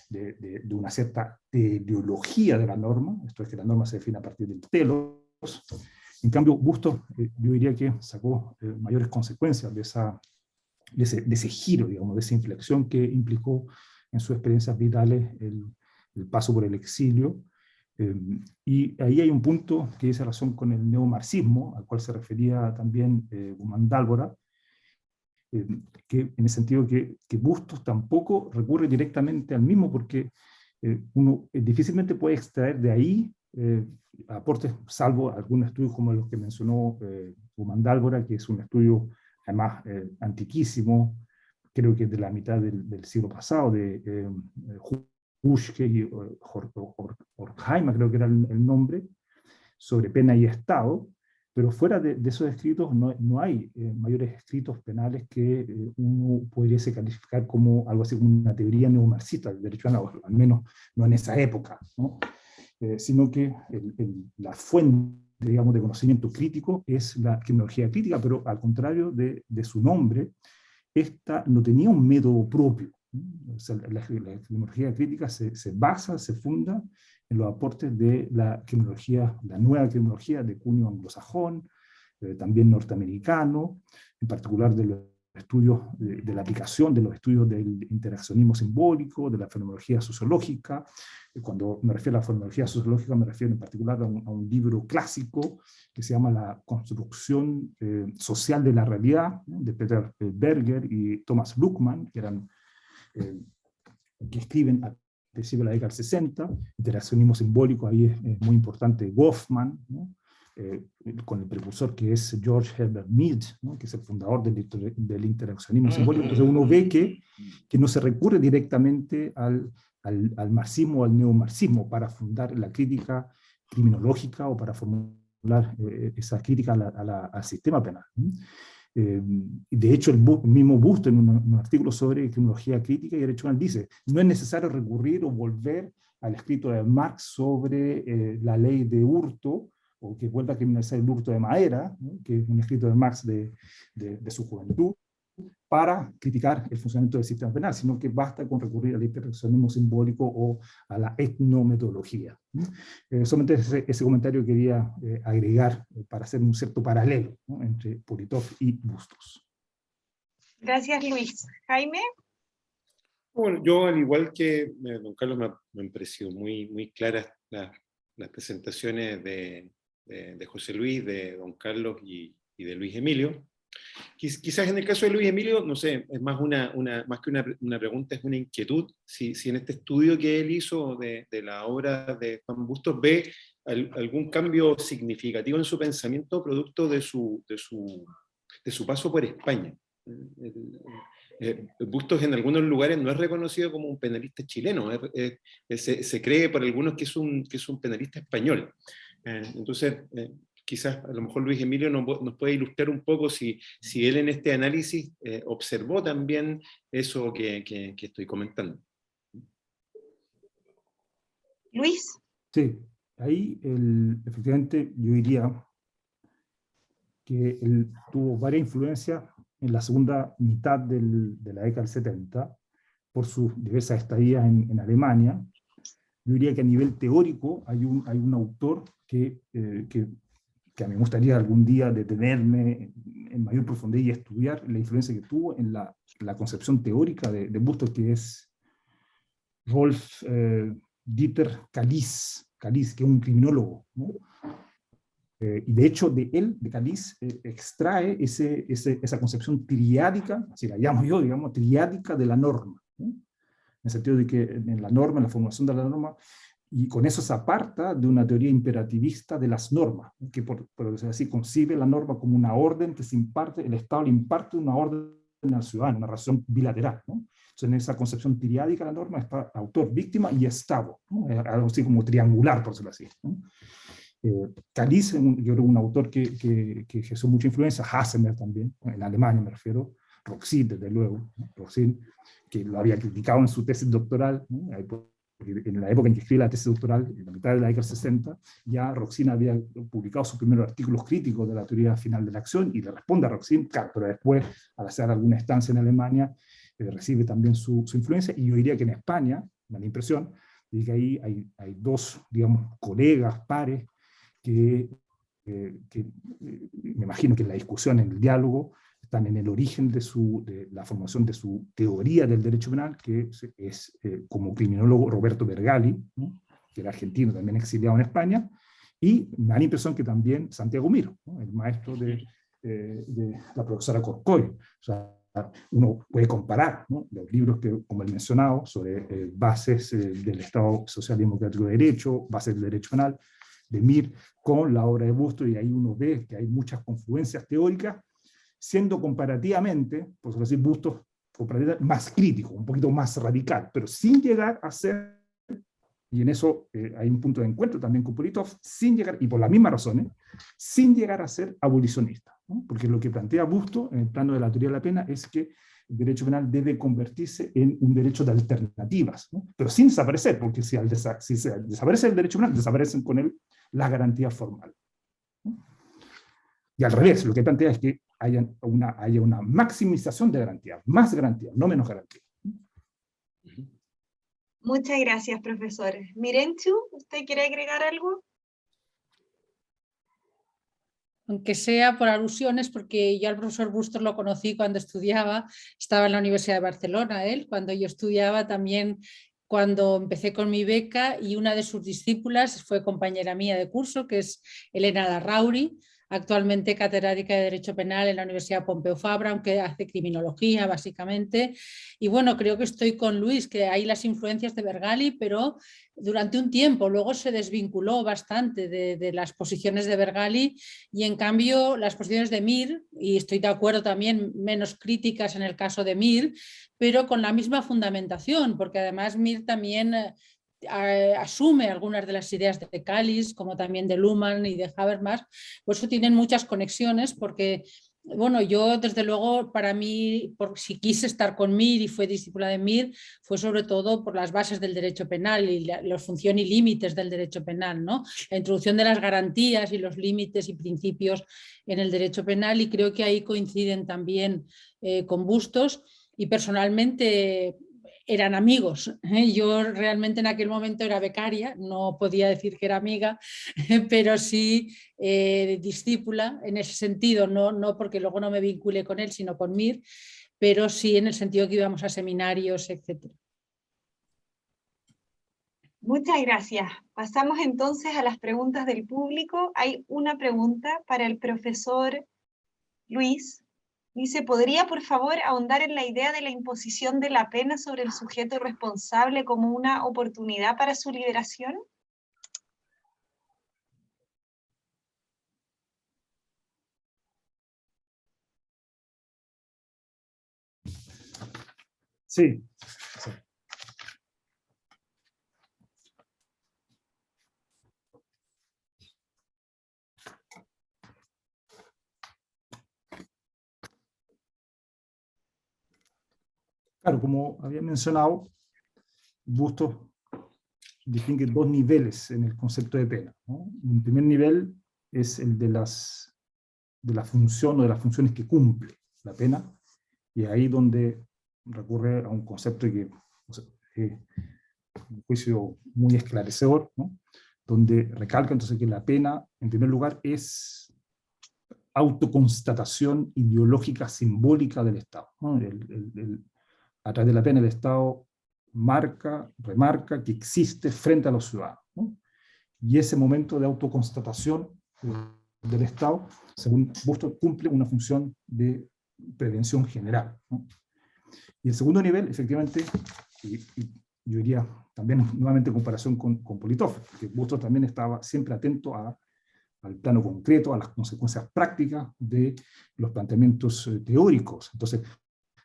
de una cierta teleología de la norma, esto es que la norma se define a partir del telos. En cambio, Busto, yo diría que sacó mayores consecuencias de ese giro, digamos, de esa inflexión que implicó en sus experiencias vitales el paso por el exilio. Y ahí hay un punto que dice razón con el neomarxismo, al cual se refería también Guman Dálvora, que en el sentido que Bustos tampoco recurre directamente al mismo, porque uno difícilmente puede extraer de ahí aportes, salvo algunos estudios como los que mencionó Guman Dálvora, que es un estudio además antiquísimo, creo que es de la mitad del siglo pasado, de Huschke y Horkheimer, creo que era el nombre, sobre pena y Estado, pero fuera de esos escritos no hay mayores escritos penales que uno pudiese calificar como algo así como una teoría neomarxista del derecho penal, al menos no en esa época, ¿no? Sino que la fuente, digamos, de conocimiento crítico es la criminología crítica, pero al contrario de su nombre, esta no tenía un método propio, ¿no? O sea, la criminología crítica se basa, se funda en los aportes de la criminología, la nueva criminología de cuño anglosajón, también norteamericano, en particular de los estudios de la aplicación de los estudios del interaccionismo simbólico, de la fenomenología sociológica. Cuando me refiero a la fenomenología sociológica me refiero en particular a un libro clásico que se llama La construcción social de la realidad, ¿no? De Peter Berger y Thomas Luckmann, que eran que escriben a principios de la década del 60, interaccionismo simbólico, ahí es muy importante Goffman, ¿no? Con el precursor que es George Herbert Mead, ¿no? Que es el fundador del interaccionismo simbólico. Entonces uno ve que no se recurre directamente al marxismo o al neomarxismo para fundar la crítica criminológica o para formular esa crítica al sistema penal. De hecho, el mismo Busto en un artículo sobre criminología crítica y derecho penal dice: no es necesario recurrir o volver al escrito de Marx sobre la ley de hurto, o que vuelve a criminalizar el hurto de madera, ¿no? Que es un escrito de Marx de su juventud, para criticar el funcionamiento del sistema penal, sino que basta con recurrir al interaccionismo simbólico o a la etnometodología. Solamente ese comentario quería agregar para hacer un cierto paralelo, ¿no?, entre Politov y Bustos. Gracias, Luis. Jaime. Bueno, yo, al igual que don Carlos, me han parecido muy claras las presentaciones de José Luis, de don Carlos y de Luis Emilio. Quizás en el caso de Luis Emilio, no sé, es más más que una pregunta, es una inquietud, si en este estudio que él hizo de la obra de Juan Bustos ve algún cambio significativo en su pensamiento producto de su paso por España. Bustos en algunos lugares no es reconocido como un penalista chileno, se cree por algunos que es un penalista español. Entonces, quizás a lo mejor Luis Emilio nos puede ilustrar un poco si él en este análisis observó también eso que estoy comentando. Luis. Sí, ahí efectivamente yo diría que él tuvo varias influencias en la segunda mitad de la década del 70, por sus diversas estadías en Alemania. Yo diría que a nivel teórico hay un autor que a mí me gustaría algún día detenerme en mayor profundidad y estudiar la influencia que tuvo en la concepción teórica de Bustos, que es Rolf Dieter Kalis, que es un criminólogo, ¿no? Y de hecho de Kalis extrae esa concepción triádica, así la llamo yo, digamos, triádica de la norma, ¿no? En el sentido de que en la norma, en la formulación de la norma, y con eso se aparta de una teoría imperativista de las normas, que por decirlo así, concibe la norma como una orden que se imparte, el Estado le imparte una orden al ciudadano, una relación bilateral, ¿no? Entonces, en esa concepción triádica de la norma está autor, víctima y Estado, ¿no? Algo así como triangular, por decirlo así, ¿no? Kalis, yo creo un autor que ejerció mucha influencia, Hassemer también, en Alemania me refiero, Roxin, desde luego, ¿no? Roxin, que lo había criticado en su tesis doctoral, ¿no? En la época en que escribí la tesis doctoral, en la mitad de la década del 60, ya Roxin había publicado sus primeros artículos críticos de la teoría final de la acción, y le responde a Roxin, claro, pero después, al hacer alguna estancia en Alemania, recibe también su influencia, y yo diría que en España, me da la impresión, de que ahí hay dos, digamos, colegas, pares, que me imagino que en la discusión, en el diálogo, están en el origen de la formación de su teoría del derecho penal, que es como criminólogo Roberto Vergali, ¿no?, que era argentino, también exiliado en España, y me da la impresión que también Santiago Miro, ¿no?, el maestro de la profesora Corcoy. O sea, uno puede comparar, ¿no?, los libros que, como he mencionado, sobre bases del Estado Social Democrático de Derecho, bases del derecho penal, de Mir, con la obra de Bustos, y ahí uno ve que hay muchas confluencias teóricas, siendo comparativamente, por decirlo así, Bustos más crítico, un poquito más radical, pero sin llegar a ser, y en eso hay un punto de encuentro también con Politov, sin llegar, y por las mismas razones, sin llegar a ser abolicionista, ¿no? Porque lo que plantea Bustos en el plano de la teoría de la pena es que el derecho penal debe convertirse en un derecho de alternativas, ¿no?, pero sin desaparecer, porque si desaparece el derecho penal, desaparecen con él las garantías formales, ¿no? Y al revés, lo que plantea es que haya una maximización de garantías, más garantías, no menos garantías. Muchas gracias, profesor. Mirenchu, ¿usted quiere agregar algo? Aunque sea por alusiones, porque yo al profesor Bustos lo conocí cuando estudiaba, estaba en la Universidad de Barcelona, él, cuando yo estudiaba también, cuando empecé con mi beca, y una de sus discípulas fue compañera mía de curso, que es Elena Larrauri, actualmente catedrática de Derecho Penal en la Universidad Pompeu Fabra, aunque hace criminología básicamente. Y bueno, creo que estoy con Luis, que hay las influencias de Vergali, pero durante un tiempo, luego se desvinculó bastante de las posiciones de Vergali, y en cambio las posiciones de Mir, y estoy de acuerdo también, menos críticas en el caso de Mir, pero con la misma fundamentación, porque además Mir también asume algunas de las ideas de Kalis, como también de Luhmann y de Habermas. Por eso tienen muchas conexiones, porque bueno, yo desde luego para mí, si quise estar con Mir y fue discípula de Mir, fue sobre todo por las bases del derecho penal y la función y límites del derecho penal, ¿no? La introducción de las garantías y los límites y principios en el derecho penal, y creo que ahí coinciden también con Bustos, y personalmente eran amigos. Yo realmente en aquel momento era becaria, no podía decir que era amiga, pero sí discípula en ese sentido, no porque luego no me vinculé con él, sino con Mir, pero sí en el sentido que íbamos a seminarios, etc. Muchas gracias. Pasamos entonces a las preguntas del público. Hay una pregunta para el profesor Luis. Dice, ¿podría por favor ahondar en la idea de la imposición de la pena sobre el sujeto responsable como una oportunidad para su liberación? Sí. Claro, como había mencionado, Bustos distingue dos niveles en el concepto de pena, ¿no? Un primer nivel es el de la función o de las funciones que cumple la pena, y ahí donde recurre a un concepto que, un juicio muy esclarecedor, ¿no? Donde recalca entonces que la pena, en primer lugar, es autoconstatación ideológica simbólica del Estado, ¿no? A través de la pena el Estado remarca que existe frente a los ciudadanos, ¿no? Y ese momento de autoconstatación del Estado, según Bustos, cumple una función de prevención general, ¿no? Y el segundo nivel, efectivamente, y yo diría también nuevamente en comparación con Politov, porque Bustos también estaba siempre atento al plano concreto, a las consecuencias prácticas de los planteamientos teóricos. Entonces,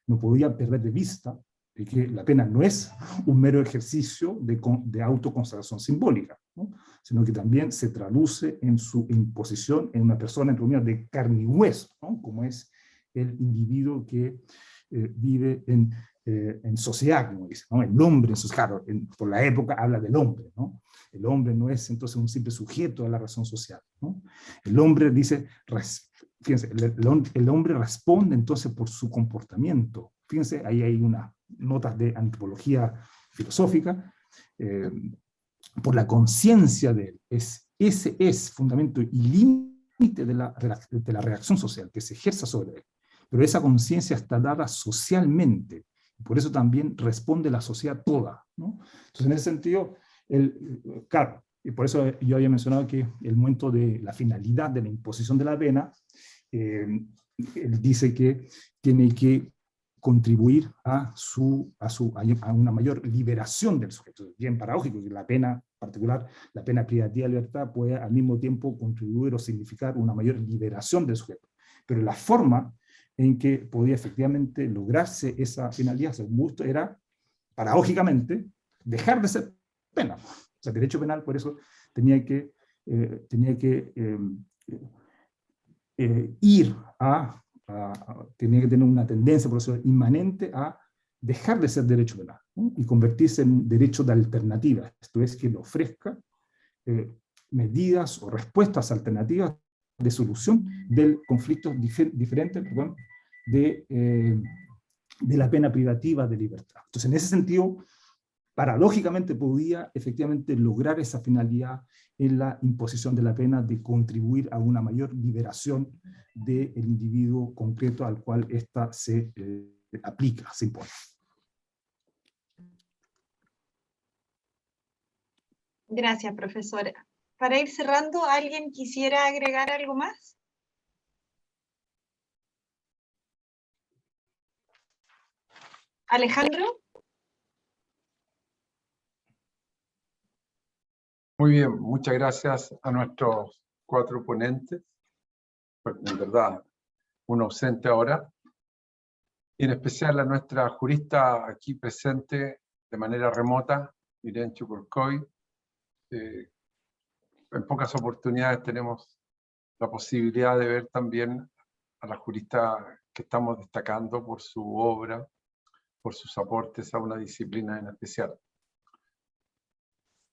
no podía perder de vista de que la pena no es un mero ejercicio de autoconstatación simbólica, ¿no? Sino que también se traduce en su imposición en una persona, entre comillas, de carne y hueso, ¿no? Como es el individuo que vive en sociedad, como dice, ¿no? El hombre, claro, por la época habla del hombre, ¿no? El hombre no es entonces un simple sujeto de la razón social, ¿no? El hombre dice, fíjense, el hombre responde entonces por su comportamiento. Fíjense, ahí hay unas notas de antropología filosófica, por la conciencia de él. Ese es fundamento y límite de la reacción social que se ejerza sobre él. Pero esa conciencia está dada socialmente, por eso también responde la sociedad toda, ¿no? Entonces, en ese sentido, claro, y por eso yo había mencionado que el momento de la finalidad de la imposición de la pena, él dice que tiene que contribuir a una mayor liberación del sujeto. Bien paradójico que la pena, en particular la pena privativa de libertad, puede al mismo tiempo contribuir o significar una mayor liberación del sujeto. Pero la forma en que podía efectivamente lograrse esa finalidad, según Bustos, era, paradójicamente, dejar de ser pena. O sea, el derecho penal, por eso, tenía que tenía que tener una tendencia, por eso, inmanente a dejar de ser derecho penal, ¿no? Y convertirse en un derecho de alternativa, esto es, que le ofrezca medidas o respuestas alternativas de solución del conflicto diferente, perdón, de la pena privativa de libertad. Entonces, en ese sentido, paradójicamente podía efectivamente lograr esa finalidad en la imposición de la pena, de contribuir a una mayor liberación del individuo concreto al cual ésta se aplica, se impone. Gracias, profesora. Para ir cerrando, ¿alguien quisiera agregar algo más? Alejandro. Muy bien, muchas gracias a nuestros 4 ponentes. En verdad, uno ausente ahora. Y en especial a nuestra jurista aquí presente de manera remota, Irene Chukurkoy. En pocas oportunidades tenemos la posibilidad de ver también a la jurista que estamos destacando por su obra, por sus aportes a una disciplina en especial.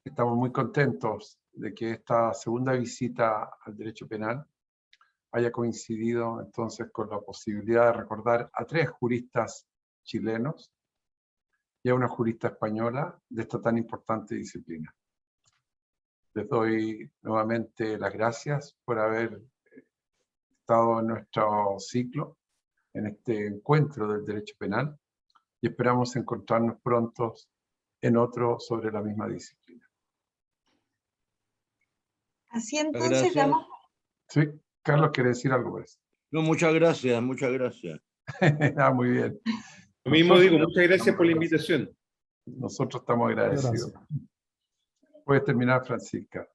Estamos muy contentos de que esta segunda visita al derecho penal haya coincidido entonces con la posibilidad de recordar a 3 juristas chilenos y a una jurista española de esta tan importante disciplina. Les doy nuevamente las gracias por haber estado en nuestro ciclo, en este encuentro del derecho penal, y esperamos encontrarnos pronto en otro sobre la misma disciplina. Así entonces Gracias. damos... Sí, Carlos quiere decir algo por eso. No, muchas gracias, muchas gracias. Muy bien. Lo mismo Nosotros digo, muchas gracias por la invitación. Nosotros estamos agradecidos. Puedes terminar, Francisca.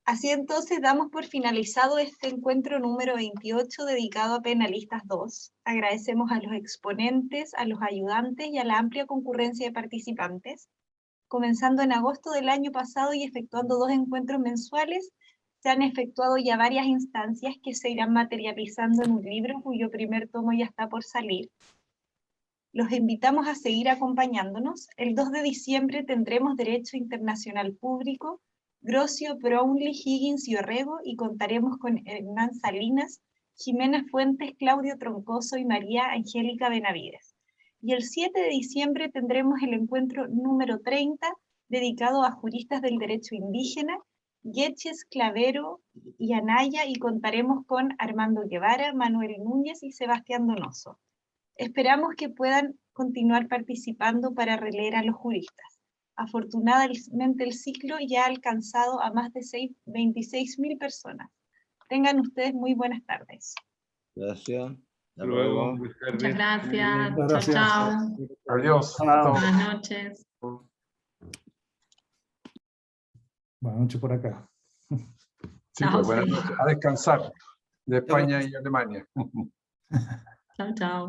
Así entonces damos por finalizado este encuentro número 28 dedicado a Penalistas 2. Agradecemos a los exponentes, a los ayudantes y a la amplia concurrencia de participantes. Comenzando en agosto del año pasado y efectuando 2 encuentros mensuales, se han efectuado ya varias instancias que se irán materializando en un libro cuyo primer tomo ya está por salir. Los invitamos a seguir acompañándonos. El 2 de diciembre tendremos Derecho Internacional Público, Grocio, Brownlee, Higgins y Orrego, y contaremos con Hernán Salinas, Jimena Fuentes, Claudio Troncoso y María Angélica Benavides. Y el 7 de diciembre tendremos el encuentro número 30, dedicado a juristas del derecho indígena, Yeches, Clavero y Anaya, y contaremos con Armando Guevara, Manuel Núñez y Sebastián Donoso. Esperamos que puedan continuar participando para releer a los juristas. Afortunadamente el ciclo ya ha alcanzado a más de 26.000 personas. Tengan ustedes muy buenas tardes. Gracias. Hasta Luego. luego. Muchas gracias. Gracias. Chao, chao. Adiós. Buenas noches. Buenas noches por acá. Sí, Chao, pues, buenas sí. noches. A descansar de España y Alemania. Chao, chao.